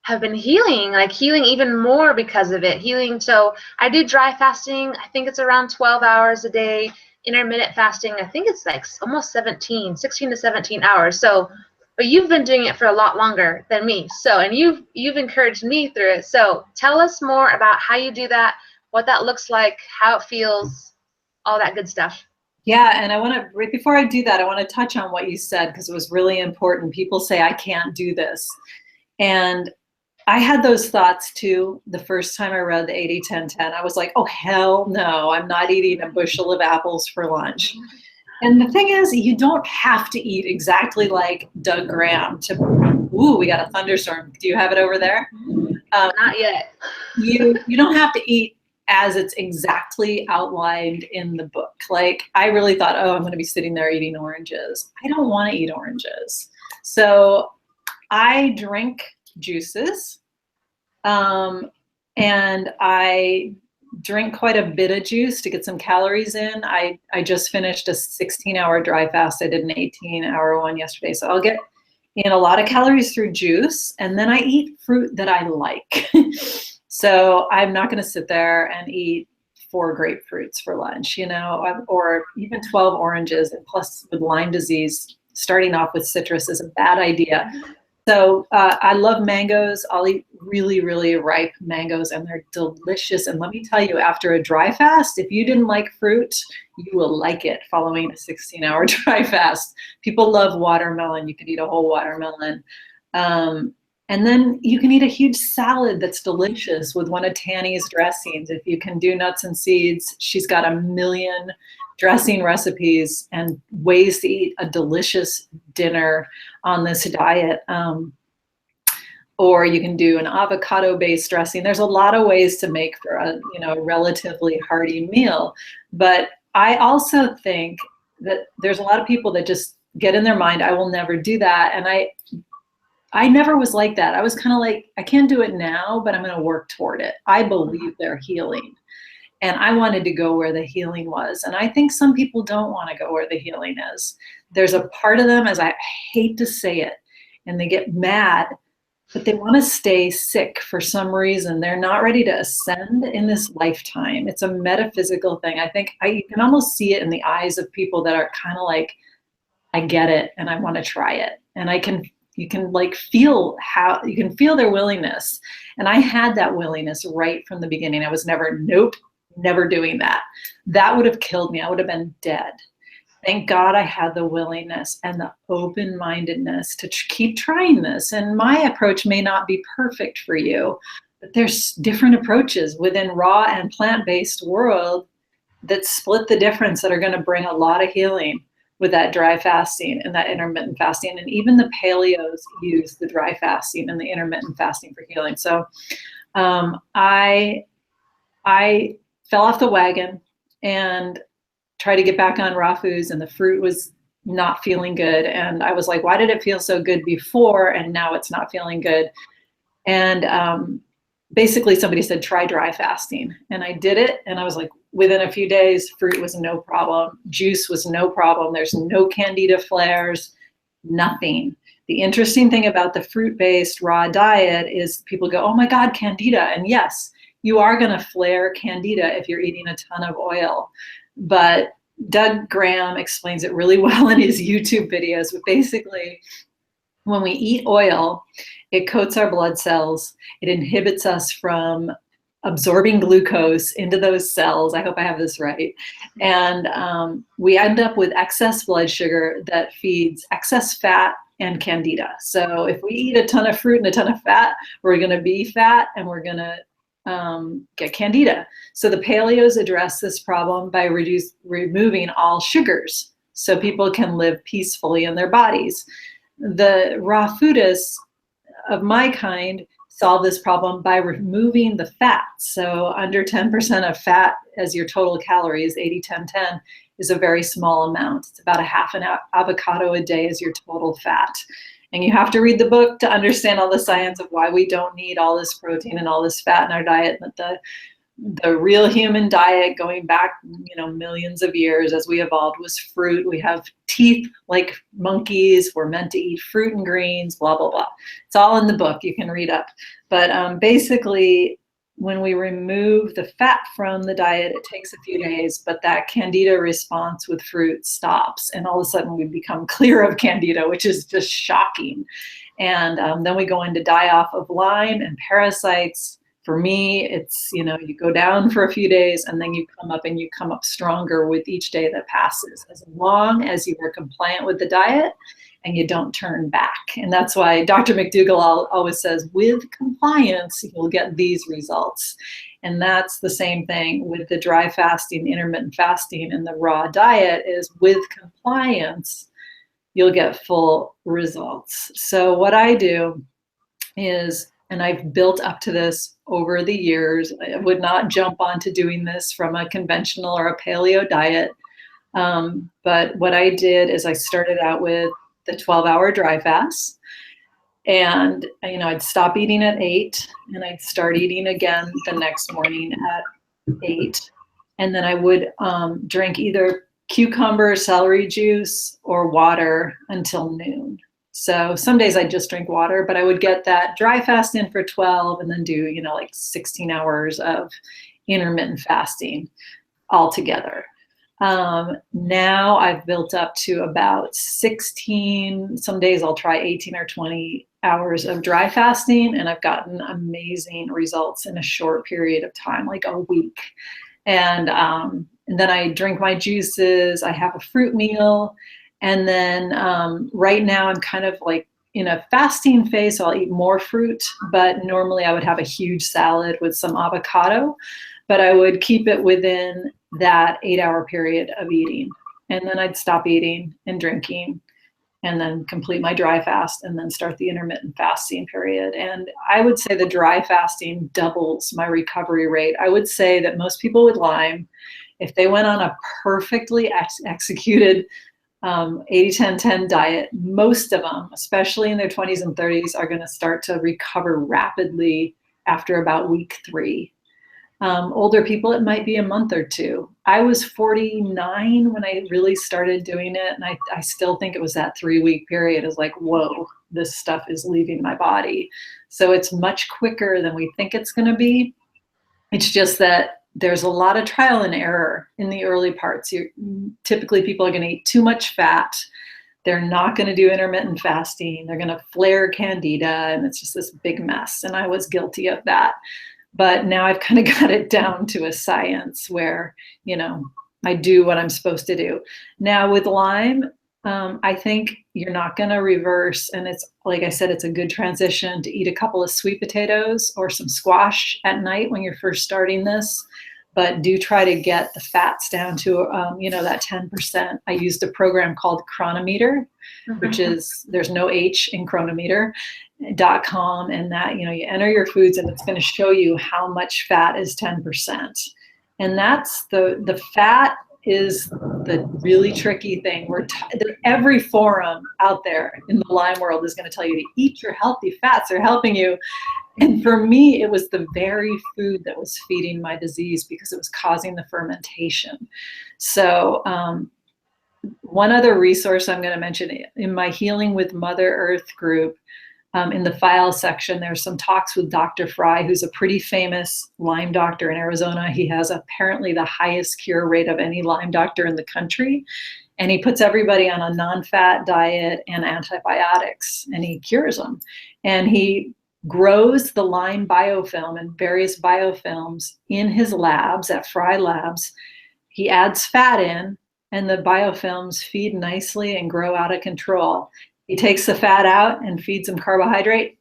have been healing even more because of it. So I do dry fasting. I think it's around 12 hours a day. Intermittent fasting, I think it's like almost 16 to 17 hours. So, but you've been doing it for a lot longer than me. So, and you've encouraged me through it. So tell us more about how you do that, what that looks like, how it feels, all that good stuff. Yeah, and right before I do that, I want to touch on what you said, because it was really important. People say, I can't do this. And I had those thoughts too the first time I read the 80-10-10. I was like, oh, hell no, I'm not eating a bushel of apples for lunch. And the thing is, you don't have to eat exactly like Doug Graham ooh, we got a thunderstorm. Do you have it over there? Not yet. You don't have to eat as it's exactly outlined in the book. Like, I really thought, oh, I'm going to be sitting there eating oranges. I don't want to eat oranges. So I drink juices, and I drink quite a bit of juice to get some calories in. I just finished a 16-hour dry fast. I did an 18-hour one yesterday. So I'll get in a lot of calories through juice, and then I eat fruit that I like. So I'm not going to sit there and eat 4 grapefruits for lunch, or even 12 oranges. And plus, with Lyme disease, starting off with citrus is a bad idea. So I love mangoes. I'll eat really, really ripe mangoes, and they're delicious. And let me tell you, after a dry fast, if you didn't like fruit, you will like it following a 16-hour dry fast. People love watermelon. You could eat a whole watermelon. And then you can eat a huge salad that's delicious with one of Tanny's dressings. If you can do nuts and seeds, she's got a million dressing recipes and ways to eat a delicious dinner on this diet. Or you can do an avocado-based dressing. There's a lot of ways to make for a relatively hearty meal. But I also think that there's a lot of people that just get in their mind, I will never do that. And I never was like that. I was kind of like, I can't do it now, but I'm going to work toward it. I believe they're healing. And I wanted to go where the healing was. And I think some people don't want to go where the healing is. There's a part of them, as I hate to say it, and they get mad but they want to stay sick for some reason. They're not ready to ascend in this lifetime. It's a metaphysical thing. I think you can almost see it in the eyes of people that are kind of like, I get it and I want to try it. And you can like feel their willingness. And I had that willingness right from the beginning. I was never, nope, never doing that. That would have killed me. I would have been dead. Thank God I had the willingness and the open-mindedness to keep trying this. And my approach may not be perfect for you, but there's different approaches within raw and plant-based world that split the difference, that are going to bring a lot of healing with that dry fasting and that intermittent fasting. And even the paleos use the dry fasting and the intermittent fasting for healing. So I fell off the wagon and tried to get back on raw foods, and the fruit was not feeling good. And I was like, why did it feel so good before and now it's not feeling good? And basically somebody said, try dry fasting. And I did it. And I was like, within a few days, fruit was no problem. Juice was no problem. There's no candida flares, nothing. The interesting thing about the fruit-based raw diet is people go, oh my God, candida. And yes, you are going to flare candida if you're eating a ton of oil. But Doug Graham explains it really well in his YouTube videos. But basically, when we eat oil, it coats our blood cells. It inhibits us from absorbing glucose into those cells. I hope I have this right. And we end up with excess blood sugar that feeds excess fat and candida. So if we eat a ton of fruit and a ton of fat, we're going to be fat and we're going to get candida. So the paleos address this problem by removing all sugars so people can live peacefully in their bodies. The raw foodists of my kind solve this problem by removing the fat. So under 10% of fat as your total calories, 80-10-10, is a very small amount. It's about a half an avocado a day as your total fat. And you have to read the book to understand all the science of why we don't need all this protein and all this fat in our diet. But the real human diet, going back, millions of years as we evolved, was fruit. We have teeth like monkeys. We're meant to eat fruit and greens, blah, blah, blah. It's all in the book. You can read up. But basically, when we remove the fat from the diet, it takes a few days, but that candida response with fruit stops. And all of a sudden we become clear of candida, which is just shocking. And then we go into die off of Lyme and parasites. For me, it's, you go down for a few days and then you come up, and you come up stronger with each day that passes, as long as you are compliant with the diet and you don't turn back. And that's why Dr. McDougall always says, with compliance, you'll get these results. And that's the same thing with the dry fasting, intermittent fasting, and the raw diet, is with compliance, you'll get full results. So what I do is, and I've built up to this over the years, I would not jump onto doing this from a conventional or a paleo diet. But what I did is I started out with the 12-hour dry fast. And, I'd stop eating at 8 and I'd start eating again the next morning at 8. And then I would drink either cucumber, celery juice, or water until noon. So some days I'd just drink water, but I would get that dry fast in for 12 and then do, like 16 hours of intermittent fasting altogether. Now I've built up to about 16, some days I'll try 18 or 20 hours of dry fasting, and I've gotten amazing results in a short period of time, like a week. And then I drink my juices, I have a fruit meal, and then right now I'm kind of like in a fasting phase, so I'll eat more fruit, but normally I would have a huge salad with some avocado, but I would keep it within that 8-hour period of eating. And then I'd stop eating and drinking and then complete my dry fast and then start the intermittent fasting period. And I would say the dry fasting doubles my recovery rate. I would say that most people with Lyme, if they went on a perfectly executed 80-10-10 diet, most of them, especially in their 20s and 30s, are going to start to recover rapidly after about week 3. Older people, it might be a month or two. I was 49 when I really started doing it, and I still think it was that 3-week period. Is like, whoa, this stuff is leaving my body. So it's much quicker than we think it's going to be. It's just that there's a lot of trial and error in the early parts. Typically, people are going to eat too much fat. They're not going to do intermittent fasting. They're going to flare candida, and it's just this big mess. And I was guilty of that. But now I've kind of got it down to a science where, I do what I'm supposed to do. Now with Lyme, I think you're not going to reverse. And it's, like I said, it's a good transition to eat a couple of sweet potatoes or some squash at night when you're first starting this. But do try to get the fats down to, that 10%. I used a program called Chronometer, which is, there's no H in Chronometer.com, and that, you enter your foods and it's going to show you how much fat is 10%. And that's the fat is the really tricky thing. Every forum out there in the Lyme world is going to tell you to eat your healthy fats. They're helping you. And for me, it was the very food that was feeding my disease because it was causing the fermentation. So one other resource I'm going to mention, in my Healing with Mother Earth group, in the file section, there's some talks with Dr. Frei, who's a pretty famous Lyme doctor in Arizona. He has apparently the highest cure rate of any Lyme doctor in the country. And he puts everybody on a non-fat diet and antibiotics, and he cures them. And he grows the Lyme biofilm and various biofilms in his labs at Frei Labs. He adds fat in, and the biofilms feed nicely and grow out of control. He takes the fat out and feeds them carbohydrate.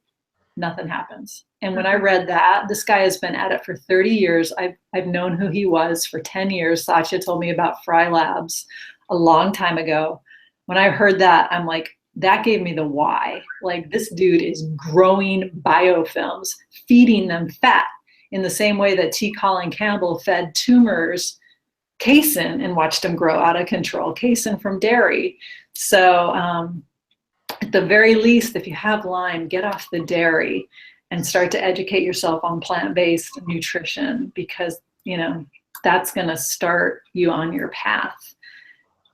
Nothing happens. And when I read that, this guy has been at it for 30 years. I've known who he was for 10 years. Satya told me about Frei Labs a long time ago. When I heard that, I'm like, that gave me the why. Like, this dude is growing biofilms, feeding them fat in the same way that T. Colin Campbell fed tumors casein and watched them grow out of control, casein from dairy. So at the very least, if you have Lyme, get off the dairy and start to educate yourself on plant-based nutrition, because, that's going to start you on your path.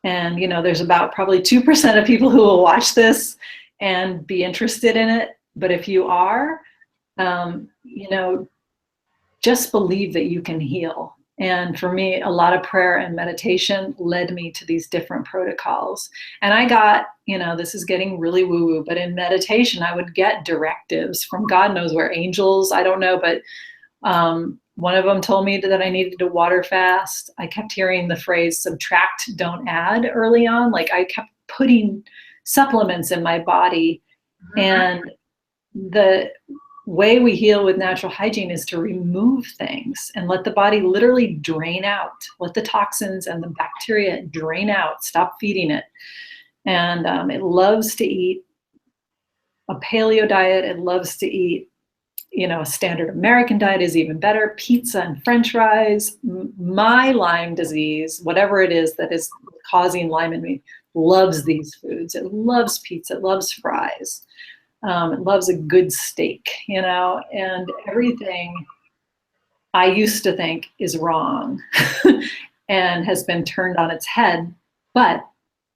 And, there's about probably 2% of people who will watch this and be interested in it. But if you are, just believe that you can heal. And for me, a lot of prayer and meditation led me to these different protocols. And I got, this is getting really woo-woo, but in meditation, I would get directives from God knows where, angels, I don't know, but one of them told me that I needed to water fast. I kept hearing the phrase subtract, don't add early on. Like, I kept putting supplements in my body. And the way we heal with natural hygiene is to remove things and let the body literally drain out. Let the toxins and the bacteria drain out. Stop feeding it. And it loves to eat a paleo diet. It loves to eat, a standard American diet is even better. Pizza and French fries. My Lyme disease, whatever it is that is causing Lyme in me, loves these foods. It loves pizza. It loves fries. It loves a good steak, and everything I used to think is wrong and has been turned on its head, but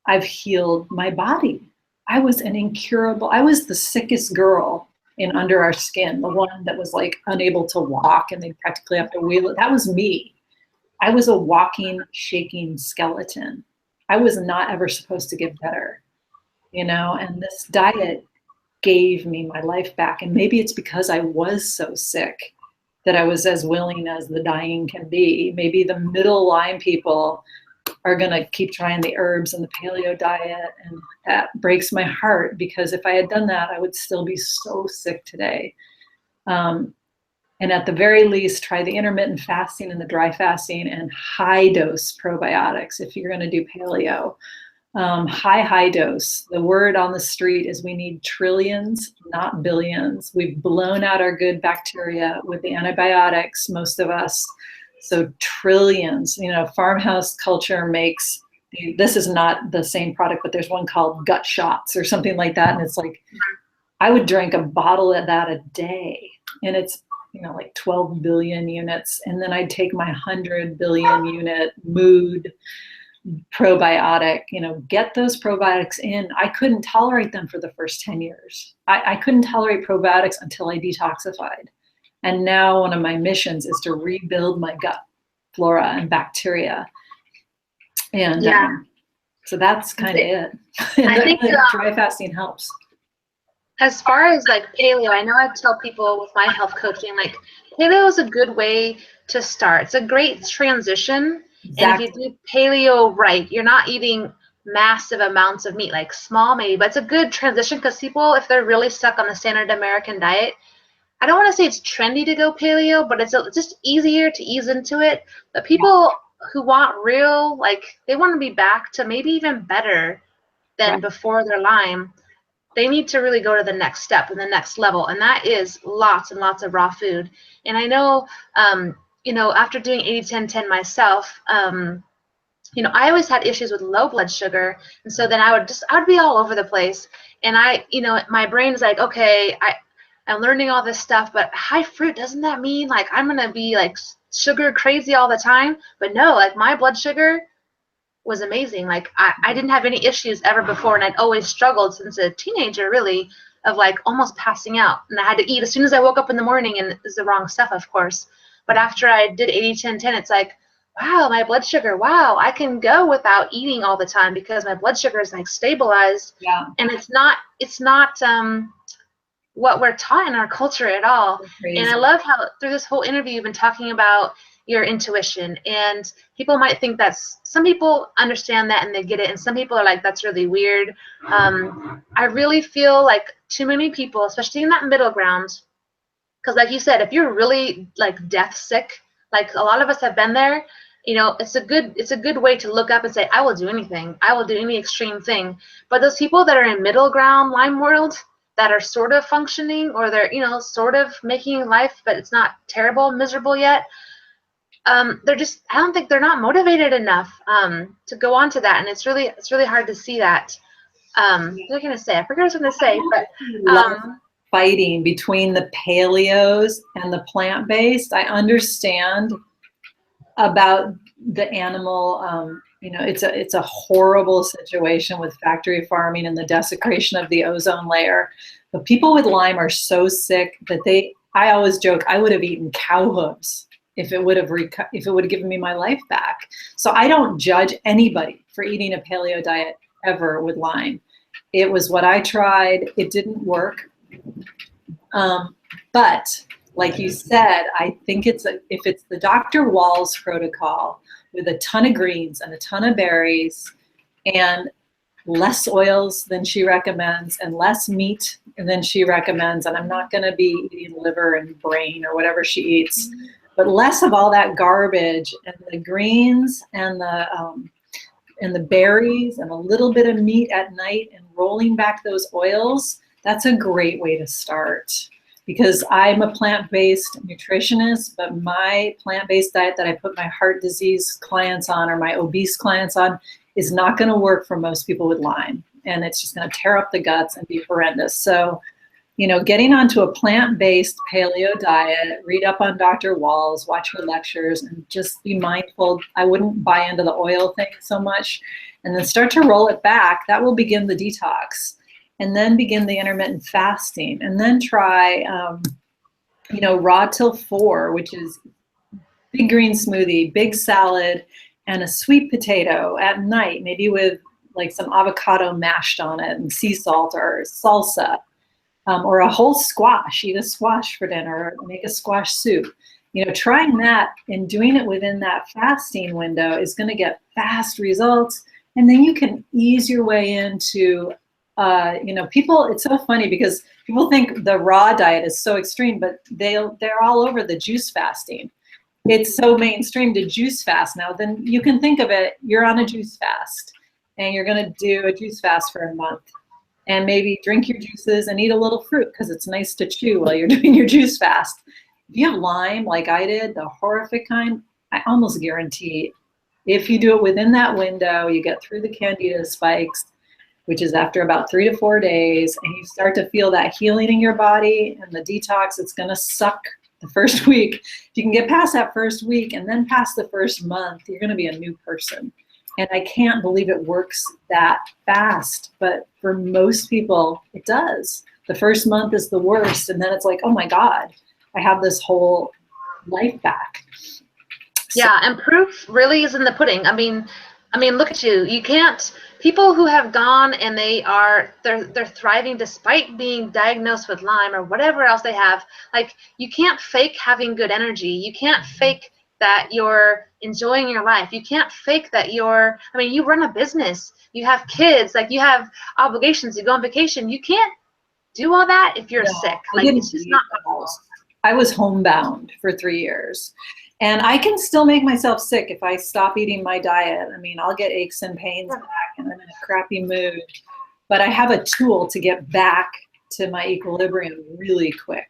I've healed my body. I was the sickest girl in Under Our Skin, the one that was like unable to walk and they practically have to wheel it. That was me. I was a walking, shaking skeleton. I was not ever supposed to get better, and this diet gave me my life back. And maybe it's because I was so sick that I was as willing as the dying can be. Maybe the middle Lyme people are going to keep trying the herbs and the paleo diet. And that breaks my heart, because if I had done that, I would still be so sick today. And at the very least, try the intermittent fasting and the dry fasting and high dose probiotics if you're going to do paleo. High dose. The word on the street is we need trillions, not billions. We've blown out our good bacteria with the antibiotics, most of us. So trillions, farmhouse culture makes, this is not the same product, but there's one called gut shots or something like that. And it's like, I would drink a bottle of that a day. And it's like 12 billion units. And then I'd take my 100 billion unit mood probiotic, get those probiotics in. I couldn't tolerate them for the first 10 years. I couldn't tolerate probiotics until I detoxified. And now one of my missions is to rebuild my gut flora and bacteria. And so that's kind of it. And I think dry fasting helps. As far as like paleo, I know I tell people with my health coaching, like paleo is a good way to start. It's a great transition. Exactly. And if you do paleo right, you're not eating massive amounts of meat, like small maybe, but it's a good transition because people, if they're really stuck on the standard American diet, I don't want to say it's trendy to go paleo, but it's just easier to ease into it. But people who want real, like they want to be back to maybe even better than before their Lyme, they need to really go to the next step and the next level, and that is lots and lots of raw food. And I know, after doing 80-10-10 myself, I always had issues with low blood sugar, and so then I'd be all over the place, and my brain's like, okay, I'm learning all this stuff, but high fruit, doesn't that mean like I'm gonna be like sugar crazy all the time? But no, like my blood sugar was amazing. Like I didn't have any issues ever before, and I'd always struggled since a teenager, really, of like almost passing out, and I had to eat as soon as I woke up in the morning, and it's the wrong stuff, of course. But after I did 80-10-10, it's like, wow, my blood sugar, wow, I can go without eating all the time because my blood sugar is like stabilized. And it's not what we're taught in our culture at all. And I love how through this whole interview you've been talking about your intuition, and people might think some people understand that and they get it, and some people are like, that's really weird. I really feel like too many people, especially in that middle ground, because like you said, if you're really like death sick, like a lot of us have been there, it's a good way to look up and say, I will do anything, I will do any extreme thing. But those people that are in middle ground Lyme world, that are sort of functioning, or they're sort of making life, but it's not terrible, miserable yet, they're just, I don't think they're not motivated enough to go on to that, and it's really hard to see that. What was I gonna say? I forgot what I was gonna say, but fighting between the paleos and the plant-based. I understand about the animal. It's a horrible situation with factory farming and the desecration of the ozone layer. But people with Lyme are so sick that I always joke, I would have eaten cow hooves if it would have given me my life back. So I don't judge anybody for eating a paleo diet ever with Lyme. It was what I tried. It didn't work. But like you said, I think if it's the Dr. Wall's protocol with a ton of greens and a ton of berries and less oils than she recommends and less meat than she recommends, and I'm not going to be eating liver and brain or whatever she eats, but less of all that garbage, and the greens and the berries and a little bit of meat at night and rolling back those oils, that's a great way to start. Because I'm a plant-based nutritionist, but my plant-based diet that I put my heart disease clients on or my obese clients on is not going to work for most people with Lyme. And it's just going to tear up the guts and be horrendous. So, getting onto a plant-based paleo diet, read up on Dr. Wall's, watch her lectures, and just be mindful. I wouldn't buy into the oil thing so much. And then start to roll it back. That will begin the detox. And then begin the intermittent fasting, and then try, raw till 4, which is big green smoothie, big salad, and a sweet potato at night, maybe with like some avocado mashed on it and sea salt or salsa, or a whole squash. Eat a squash for dinner, or make a squash soup. Trying that and doing it within that fasting window is going to get fast results, and then you can ease your way into. People, it's so funny because people think the raw diet is so extreme, but they're all over the juice fasting. It's so mainstream to juice fast now. Then you can think of it, you're on a juice fast and you're going to do a juice fast for a month and maybe drink your juices and eat a little fruit because it's nice to chew while you're doing your juice fast. If you have Lyme, like I did, the horrific kind, I almost guarantee if you do it within that window, you get through the candida spikes, which is after about 3 to 4 days, and you start to feel that healing in your body and the detox, it's going to suck the first week, if you can get past that first week and then past the first month, you're going to be a new person. And I can't believe it works that fast. But for most people, it does. The first month is the worst. And then it's like, oh my God, I have this whole life back. Yeah, and proof really is in the pudding. I mean, look at you. You can't. People who have gone and they're thriving despite being diagnosed with Lyme or whatever else they have. Like, you can't fake having good energy. You can't fake that you're enjoying your life. You can't fake that you run a business. You have kids. Like, you have obligations. You go on vacation. You can't do all that if you're sick. Like, it's just not possible. I was homebound for 3 years. And I can still make myself sick if I stop eating my diet. I mean, I'll get aches and pains back and I'm in a crappy mood. But I have a tool to get back to my equilibrium really quick.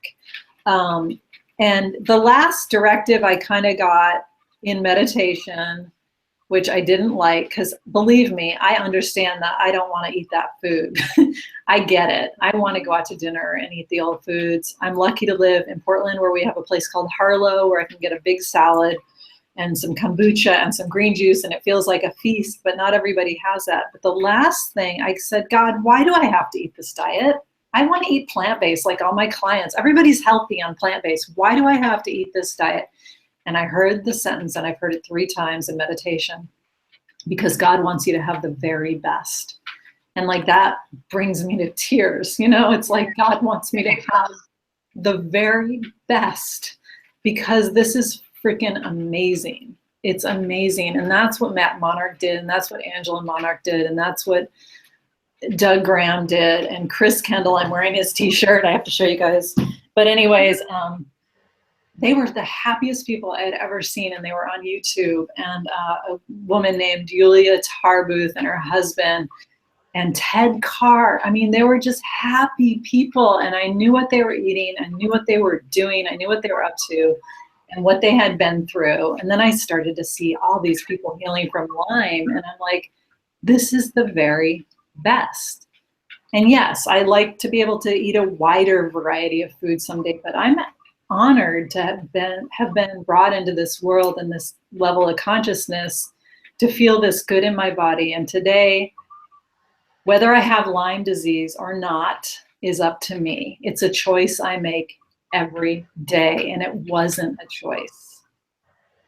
And the last directive I kind of got in meditation, which I didn't like, because believe me, I understand that I don't want to eat that food. I get it. I want to go out to dinner and eat the old foods. I'm lucky to live in Portland, where we have a place called Harlow, where I can get a big salad and some kombucha and some green juice, and it feels like a feast, but not everybody has that. But the last thing I said, God, why do I have to eat this diet? I want to eat plant-based like all my clients. Everybody's healthy on plant-based. Why do I have to eat this diet? And I heard the sentence, and I've heard it 3 times in meditation, because God wants you to have the very best. And like, that brings me to tears. You know, it's like God wants me to have the very best, because this is freaking amazing. It's amazing. And that's what Matt Monarch did. And that's what Angela Monarch did. And that's what Doug Graham did. And Chris Kendall, I'm wearing his t-shirt. I have to show you guys. But anyways, they were the happiest people I had ever seen, and they were on YouTube. And a woman named Yulia Tarbuth and her husband and Ted Carr. I mean, they were just happy people, and I knew what they were eating. I knew what they were doing. I knew what they were up to and what they had been through. And then I started to see all these people healing from Lyme, and I'm like, this is the very best. And yes, I like to be able to eat a wider variety of food someday, but I'm honored to have been brought into this world and this level of consciousness to feel this good in my body. And today, whether I have Lyme disease or not is up to me. It's a choice I make every day, and it wasn't a choice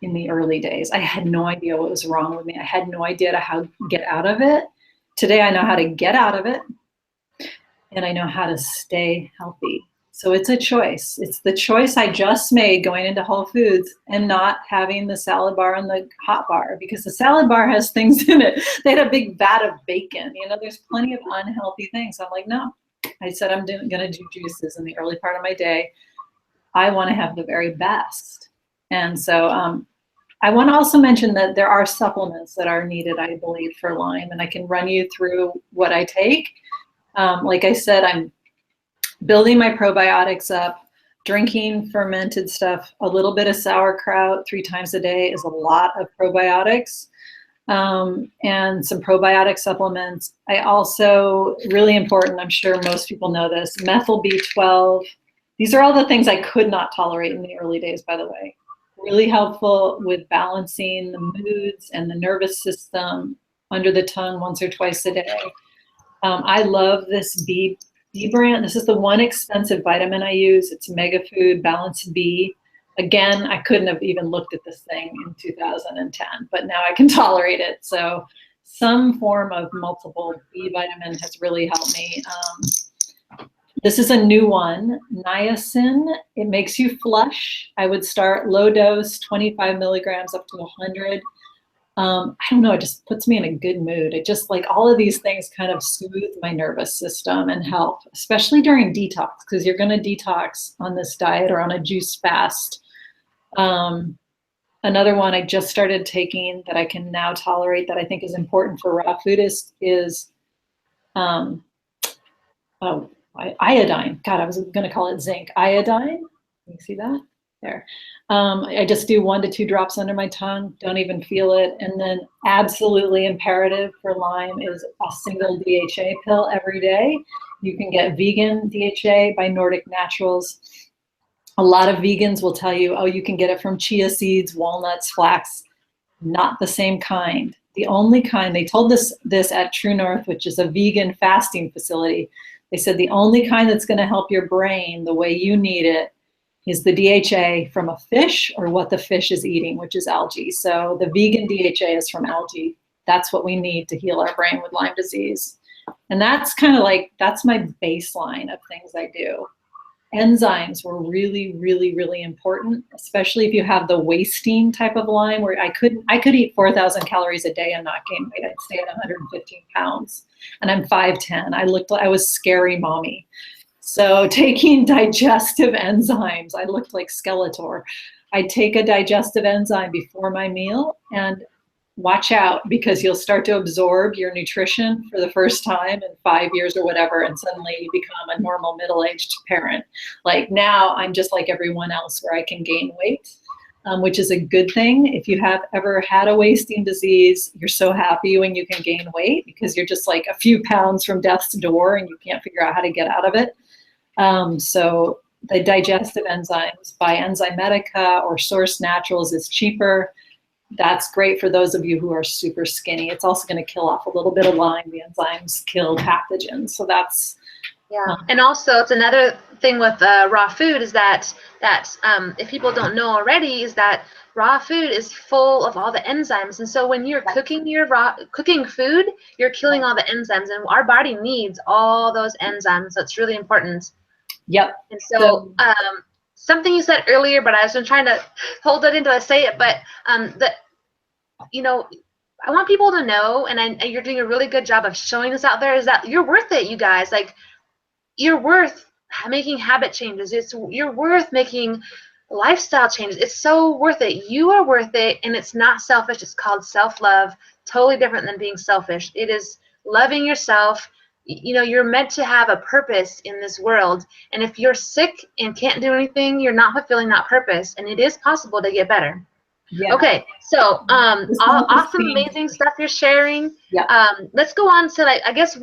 in the early days. I had no idea what was wrong with me. I had no idea how to get out of it. Today, I know how to get out of it, and I know how to stay healthy. So it's a choice. It's the choice I just made going into Whole Foods and not having the salad bar and the hot bar, because the salad bar has things in it. They had a big vat of bacon. You know, there's plenty of unhealthy things. I'm like, no. I said, I'm going to do juices in the early part of my day. I want to have the very best. And so I want to also mention that there are supplements that are needed, I believe, for Lyme, and I can run you through what I take. Like I said, I'm building my probiotics up, drinking fermented stuff. A little bit of sauerkraut 3 times a day is a lot of probiotics, and some probiotic supplements. I also, really important, I'm sure most people know this, methyl B12. These are all the things I could not tolerate in the early days, by the way. Really helpful with balancing the moods and the nervous system under the tongue once or twice a day. I love this B brand. This is the one expensive vitamin I use. It's Mega Food Balance B. Again, I couldn't have even looked at this thing in 2010, but now I can tolerate it. So some form of multiple B vitamin has really helped me. This is a new one, niacin. It makes you flush. I would start low dose, 25 milligrams up to 100. I don't know, it just puts me in a good mood. It just, like, all of these things kind of soothe my nervous system and help, especially during detox, because you're going to detox on this diet or on a juice fast. Another one I just started taking that I can now tolerate that I think is important for raw foodists is iodine. God, I was going to call it zinc. Iodine. Can you see that? There. I just do 1 to 2 drops under my tongue, don't even feel it. And then absolutely imperative for Lyme is a single DHA pill every day. You can get vegan DHA by Nordic Naturals. A lot of vegans will tell you, oh, you can get it from chia seeds, walnuts, flax. Not the same kind. The only kind, they told us this at True North, which is a vegan fasting facility. They said the only kind that's going to help your brain the way you need it is the DHA from a fish or what the fish is eating, which is algae. So the vegan DHA is from algae. That's what we need to heal our brain with Lyme disease. And that's kind of like, that's my baseline of things I do. Enzymes were really, really, really important, especially if you have the wasting type of Lyme, where I could eat 4,000 calories a day and not gain weight. I'd stay at 115 pounds, and I'm 5'10". I was scary mommy. So taking digestive enzymes, I looked like Skeletor. I'd take a digestive enzyme before my meal, and watch out, because you'll start to absorb your nutrition for the first time in 5 years or whatever, and suddenly you become a normal middle-aged parent. Like now, I'm just like everyone else, where I can gain weight, which is a good thing. If you have ever had a wasting disease, you're so happy when you can gain weight, because you're just like a few pounds from death's door and you can't figure out how to get out of it. So the digestive enzymes by Enzymatica or Source Naturals is cheaper. That's great for those of you who are super skinny. It's also going to kill off a little bit of Lyme. The enzymes kill pathogens. So that's, yeah. And also, it's another thing with raw food is that if people don't know already, is that raw food is full of all the enzymes. And so when you're cooking food, you're killing all the enzymes, and our body needs all those enzymes. So it's really important. Yep. And so something you said earlier, but I was trying to hold it until I say it, but that, you know, I want people to know, and you're doing a really good job of showing this out there, is that you're worth it, you guys. Like, you're worth making habit changes. You're worth making lifestyle changes. It's so worth it. You are worth it, and it's not selfish. It's called self-love. Totally different than being selfish. It is loving yourself. You know, you're meant to have a purpose in this world, and if you're sick and can't do anything, you're not fulfilling that purpose, and it is possible to get better. Yeah. Okay, so awesome, amazing stuff you're sharing. Yeah. Let's go on to, like, I guess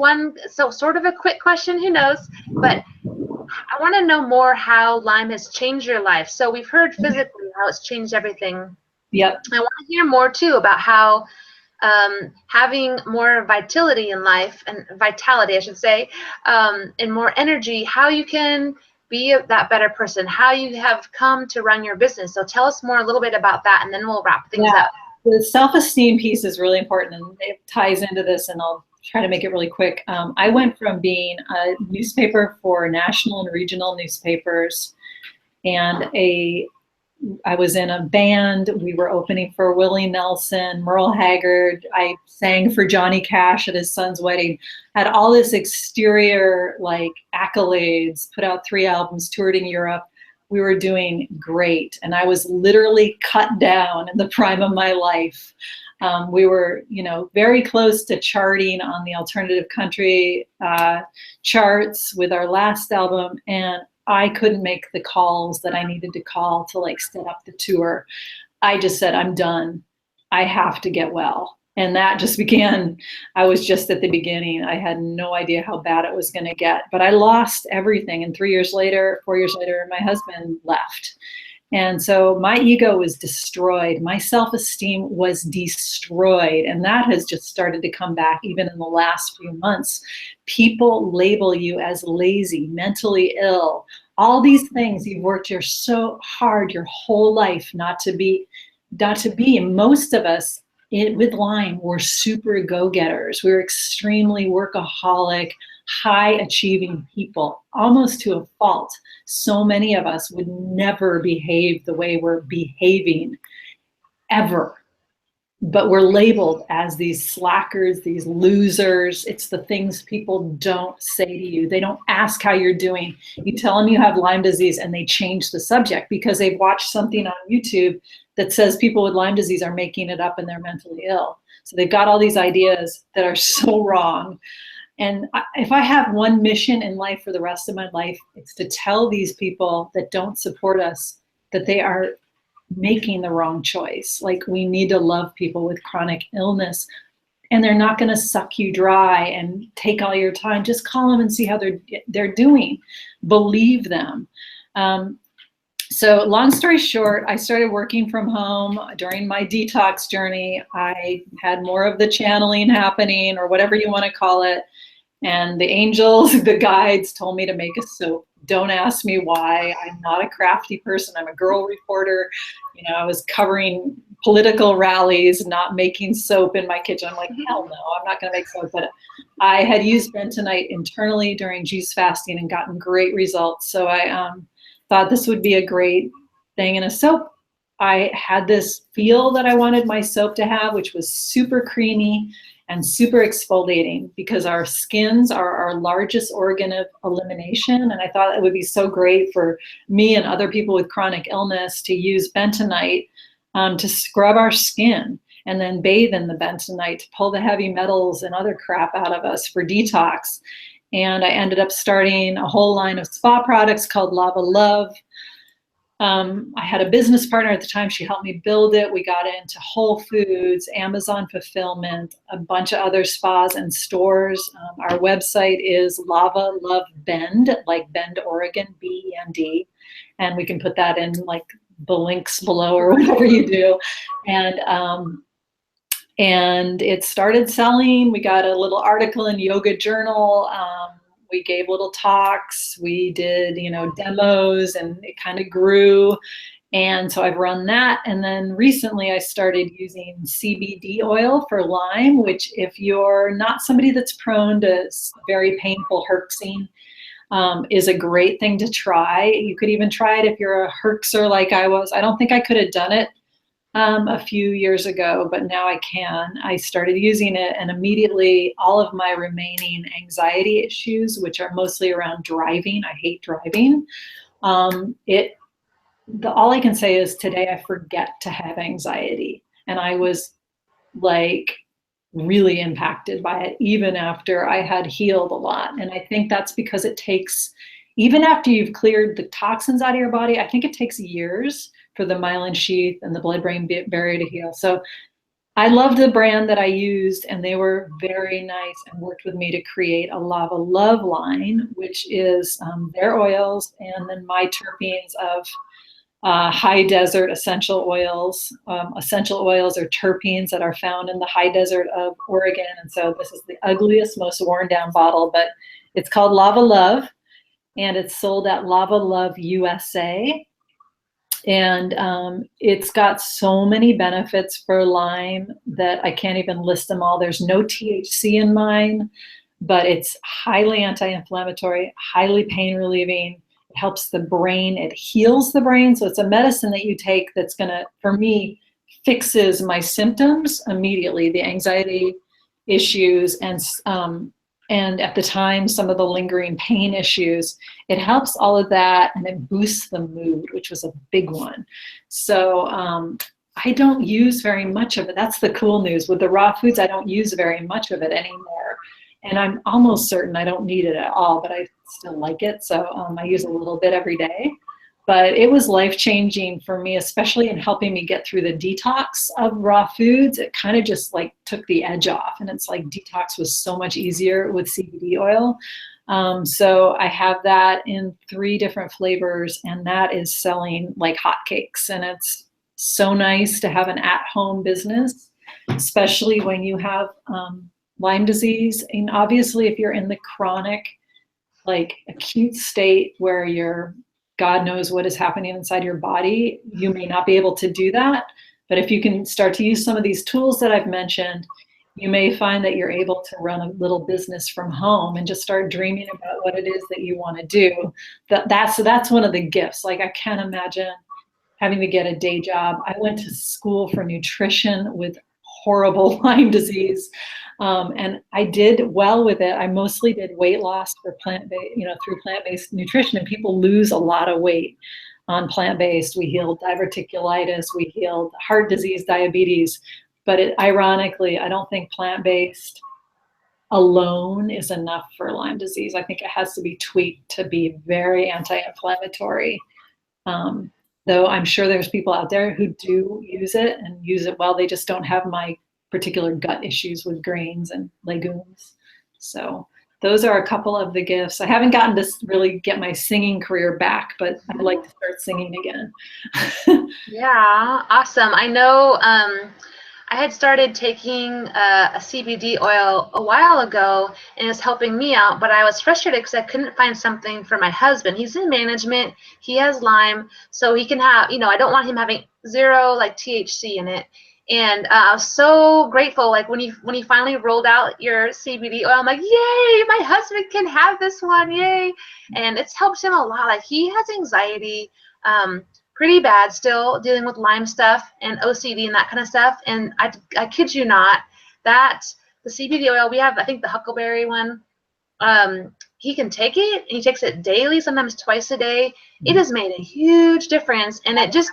sort of a quick question, who knows, but I want to know more how Lyme has changed your life. So we've heard physically how it's changed everything. Yep. I want to hear more too about how having more vitality in life, and vitality, I should say, and more energy, how you can be that better person, how you have come to run your business. So tell us more a little bit about that, and then we'll wrap things up. The self-esteem piece is really important, and it ties into this, and I'll try to make it really quick. I went from being a newspaper for national and regional newspapers, and I was in a band. We were opening for Willie Nelson, Merle Haggard. I sang for Johnny Cash at his son's wedding. Had all this exterior, like, accolades, put out 3 albums, toured in Europe. We were doing great. And I was literally cut down in the prime of my life. We were, you know, very close to charting on the alternative country charts with our last album. And I couldn't make the calls that I needed to call to, like, set up the tour. I just said, I'm done. I have to get well. And that just began, I was just at the beginning. I had no idea how bad it was going to get, but I lost everything. And 4 years later, my husband left. And so my ego was destroyed. My self-esteem was destroyed. And that has just started to come back even in the last few months. People label you as lazy, mentally ill, all these things you've worked so hard your whole life not to be. Most of us with Lyme were super go-getters. We were extremely workaholic, high-achieving people, almost to a fault. So many of us would never behave the way we're behaving, ever. But we're labeled as these slackers, these losers. It's the things people don't say to you. They don't ask how you're doing. You tell them you have Lyme disease, and they change the subject because they've watched something on YouTube that says people with Lyme disease are making it up and they're mentally ill. So they've got all these ideas that are so wrong. And if I have one mission in life for the rest of my life, it's to tell these people that don't support us that they are making the wrong choice. Like, we need to love people with chronic illness, and they're not going to suck you dry and take all your time. Just call them and see how they're doing. Believe them. So long story short, I started working from home during my detox journey. I had more of the channeling happening, or whatever you want to call it. And the angels, the guides told me to make a soap. Don't ask me why. I'm not a crafty person. I'm a girl reporter. You know, I was covering political rallies, not making soap in my kitchen. I'm like, hell no, I'm not going to make soap. But I had used bentonite internally during juice fasting and gotten great results. So I thought this would be a great thing in a soap. I had this feel that I wanted my soap to have, which was super creamy and super exfoliating, because our skins are our largest organ of elimination. And I thought it would be so great for me and other people with chronic illness to use bentonite to scrub our skin and then bathe in the bentonite to pull the heavy metals and other crap out of us for detox. And I ended up starting a whole line of spa products called Lava Love. I had a business partner at the time. She helped me build it. We got into Whole Foods, Amazon fulfillment, a bunch of other spas and stores. Our website is Lava Love Bend, like Bend, Oregon, BEND. And we can put that in like the links below or whatever you do. And it started selling. We got a little article in Yoga Journal. We gave little talks, we did, you know, demos, and it kind of grew. And so I've run that. And then recently I started using CBD oil for Lyme, which if you're not somebody that's prone to very painful herxing, is a great thing to try. You could even try it if you're a herxer like I was. I don't think I could have done it a few years ago, but now I can. I started using it, and immediately all of my remaining anxiety issues, which are mostly around driving, I hate driving. All I can say is today I forget to have anxiety, and I was like really impacted by it even after I had healed a lot. And I think that's because it takes, even after you've cleared the toxins out of your body, I think it takes years for the myelin sheath and the blood-brain barrier to heal. So I loved the brand that I used, and they were very nice and worked with me to create a Lava Love line, which is their oils and then my terpenes of high desert essential oils. Essential oils are terpenes that are found in the high desert of Oregon. And so this is the ugliest, most worn down bottle, but it's called Lava Love, and it's sold at Lava Love USA. And it's got so many benefits for Lyme that I can't even list them all. There's no THC in mine, but it's highly anti-inflammatory, highly pain relieving. It helps the brain. It heals the brain. So it's a medicine that you take that's gonna, for me, fixes my symptoms immediately, the anxiety issues, and at the time, some of the lingering pain issues. It helps all of that, and it boosts the mood, which was a big one. So I don't use very much of it. That's the cool news. With the raw foods, I don't use very much of it anymore. And I'm almost certain I don't need it at all, but I still like it. So I use a little bit every day. But it was life-changing for me, especially in helping me get through the detox of raw foods. It kind of just like took the edge off, and it's like detox was so much easier with CBD oil. So I have that in 3 different flavors, and that is selling like hotcakes. And it's so nice to have an at-home business, especially when you have Lyme disease. And obviously, if you're in the chronic, like acute state where you're, God knows what is happening inside your body, you may not be able to do that. But if you can start to use some of these tools that I've mentioned, you may find that you're able to run a little business from home and just start dreaming about what it is that you want to do. That's one of the gifts. Like, I can't imagine having to get a day job. I went to school for nutrition with horrible Lyme disease. And I did well with it. I mostly did weight loss for plant-based, through plant-based nutrition, and people lose a lot of weight on plant-based. We healed diverticulitis, we healed heart disease, diabetes, but ironically, I don't think plant-based alone is enough for Lyme disease. I think it has to be tweaked to be very anti-inflammatory. Though I'm sure there's people out there who do use it and use it well. They just don't have my particular gut issues with grains and legumes. So those are a couple of the gifts. I haven't gotten to really get my singing career back, but I'd like to start singing again. Yeah, awesome. I know I had started taking a CBD oil a while ago, and it's helping me out, but I was frustrated because I couldn't find something for my husband. He's in management, he has Lyme, so he can have, I don't want him having zero like THC in it. And I was so grateful, like when you finally rolled out your CBD oil, I'm like, yay, my husband can have this one, yay. And it's helped him a lot. Like he has anxiety, pretty bad still, dealing with Lyme stuff and OCD and that kind of stuff. And I kid you not, that the CBD oil, we have, I think the huckleberry one, he can take it, and he takes it daily, sometimes twice a day. It has made a huge difference. And it just,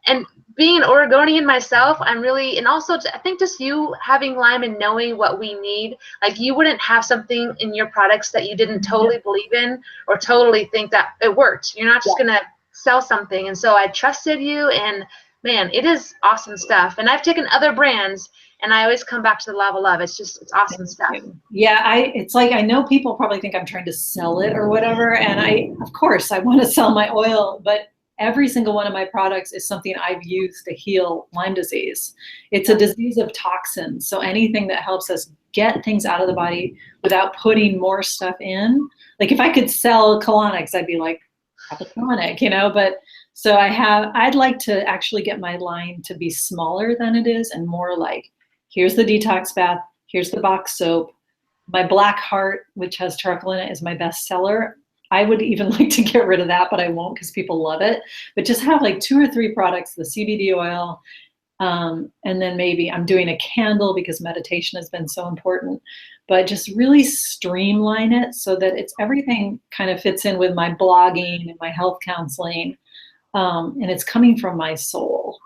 and being an Oregonian myself, I'm really, and also I think just you having Lyme and knowing what we need, like you wouldn't have something in your products that you didn't totally believe in or totally think that it worked. You're not just going to sell something. And so I trusted you, and man, it is awesome stuff. And I've taken other brands, and I always come back to the Lava Love. It's just, it's awesome stuff. Yeah, it's like, I know people probably think I'm trying to sell it or whatever. And of course, I want to sell my oil, but every single one of my products is something I've used to heal Lyme disease. It's a disease of toxins. So anything that helps us get things out of the body without putting more stuff in. Like if I could sell colonics, I'd be like, have a colonic, but so I'd like to actually get my line to be smaller than it is and more like, here's the detox bath, here's the box soap. My Black Heart, which has charcoal in it, is my best seller. I would even like to get rid of that, but I won't because people love it. But just have like 2 or 3 products, the CBD oil, and then maybe I'm doing a candle because meditation has been so important. But just really streamline it so that it's everything kind of fits in with my blogging and my health counseling. And it's coming from my soul,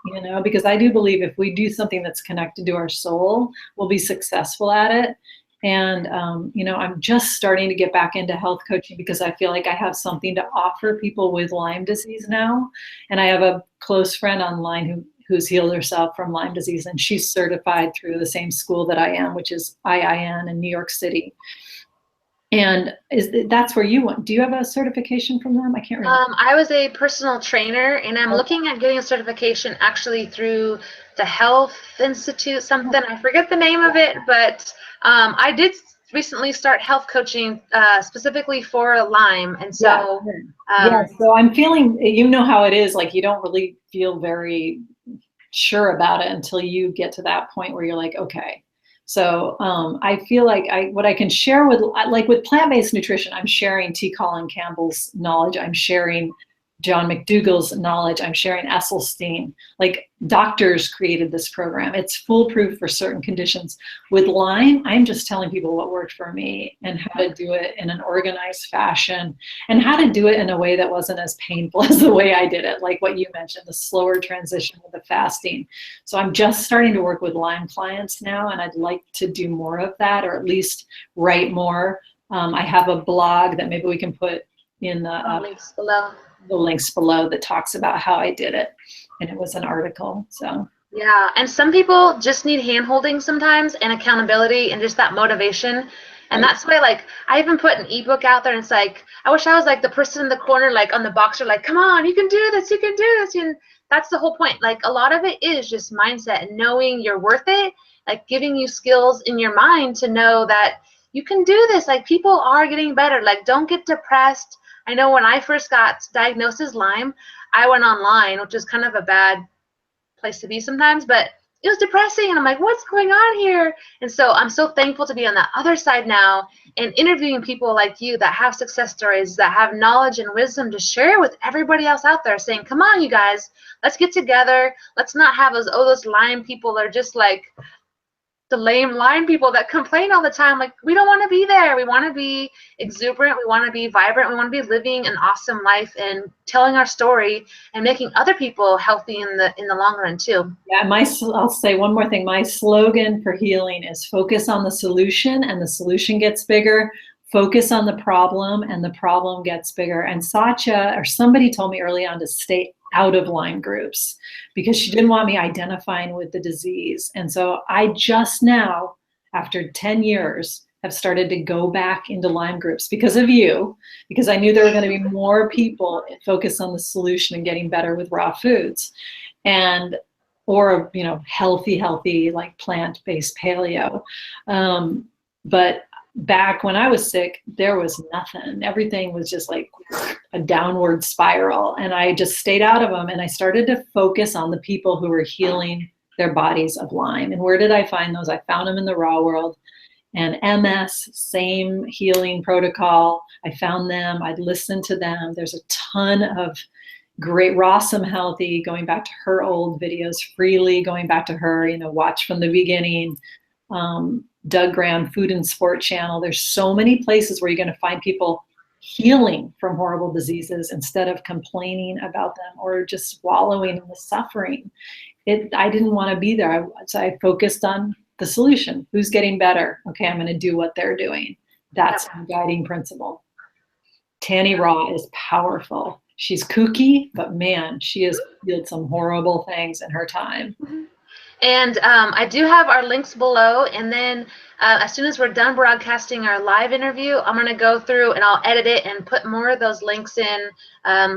because I do believe if we do something that's connected to our soul, we'll be successful at it. And, I'm just starting to get back into health coaching because I feel like I have something to offer people with Lyme disease now. And I have a close friend online who's healed herself from Lyme disease, and she's certified through the same school that I am, which is IIN in New York City. And that's where you went. Do you have a certification from them? I can't remember. I was a personal trainer, and I'm looking at getting a certification actually through the Health Institute, something. I forget the name of it, but I did recently start health coaching specifically for Lyme. And so, so I'm feeling, how it is, like you don't really feel very sure about it until you get to that point where you're like, okay. So I feel like what I can share with plant-based nutrition, I'm sharing T. Colin Campbell's knowledge. I'm sharing John McDougall's knowledge. I'm sharing Esselstyn. Like doctors created this program. It's foolproof for certain conditions. With Lyme, I'm just telling people what worked for me and how to do it in an organized fashion and how to do it in a way that wasn't as painful as the way I did it. Like what you mentioned, the slower transition with the fasting. So I'm just starting to work with Lyme clients now, and I'd like to do more of that, or at least write more. I have a blog that maybe we can put in the links below. The links below that talks about how I did it, and it was an article. So yeah, and some people just need hand-holding sometimes, and accountability, and just that motivation. And that's why, like, I even put an ebook out there, and it's like, I wish I was like the person in the corner, like on the boxer, like, come on, you can do this, you can do this. And that's the whole point. Like, a lot of it is just mindset and knowing you're worth it, like giving you skills in your mind to know that you can do this. Like, people are getting better. Like, don't get depressed. I know when I first got diagnosed as Lyme, I went online, which is kind of a bad place to be sometimes, but it was depressing, and I'm like, what's going on here? And so I'm so thankful to be on the other side now and interviewing people like you that have success stories, that have knowledge and wisdom to share with everybody else out there, saying, come on, you guys, let's get together. Let's not have those Lyme people are just like the lame Lyme people that complain all the time. Like, we don't want to be there. We want to be exuberant. We want to be vibrant. We want to be living an awesome life and telling our story and making other people healthy in the long run too. Yeah, I'll say one more thing. My slogan for healing is focus on the solution, and the solution gets bigger. Focus on the problem, and the problem gets bigger. And Satya, or somebody told me early on to stay out of Lyme groups because she didn't want me identifying with the disease. And so I just now, after 10 years, have started to go back into Lyme groups because of you, because I knew there were going to be more people focused on the solution and getting better with raw foods, and or healthy like plant-based paleo. But back when I was sick, there was nothing. Everything was just like a downward spiral, and I just stayed out of them, and I started to focus on the people who were healing their bodies of Lyme. And where did I find those? I found them in the raw world. And MS, same healing protocol. I found them, I'd listened to them. There's a ton of great Rossum Healthy, going back to her old videos, Freely, going back to her, watch from the beginning. Doug Graham, Food and Sport channel. There's so many places where you're going to find people healing from horrible diseases instead of complaining about them or just wallowing in the suffering. I didn't want to be there. So I focused on the solution. Who's getting better? Okay, I'm going to do what they're doing. That's my guiding principle. Tanny Raw is powerful. She's kooky, but man, she has healed some horrible things in her time. And I do have our links below, and then as soon as we're done broadcasting our live interview, I'm going to go through and I'll edit it and put more of those links in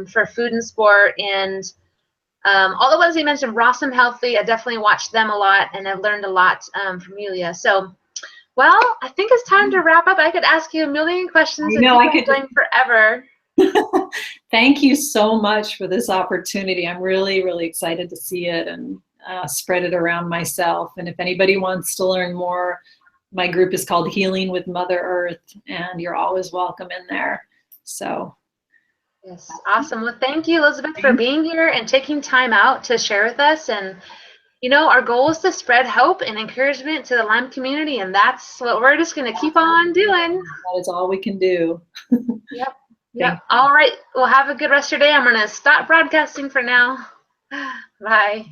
for Food and Sport, and all the ones you mentioned, Rossum Healthy, I definitely watched them a lot, and I've learned a lot from Yulia. So, well, I think it's time to wrap up. I could ask you a million questions and I could going forever. Thank you so much for this opportunity. I'm really, really excited to see it and spread it around myself. And if anybody wants to learn more, my group is called Healing with Mother Earth, and you're always welcome in there. So. Yes, awesome. Well, thank you, Elisabeth, for being here and taking time out to share with us. And, our goal is to spread hope and encouragement to the Lyme community, and that's what we're just going to keep on doing. That is all we can do. Yep. All right. Well, have a good rest of your day. I'm going to stop broadcasting for now. Bye.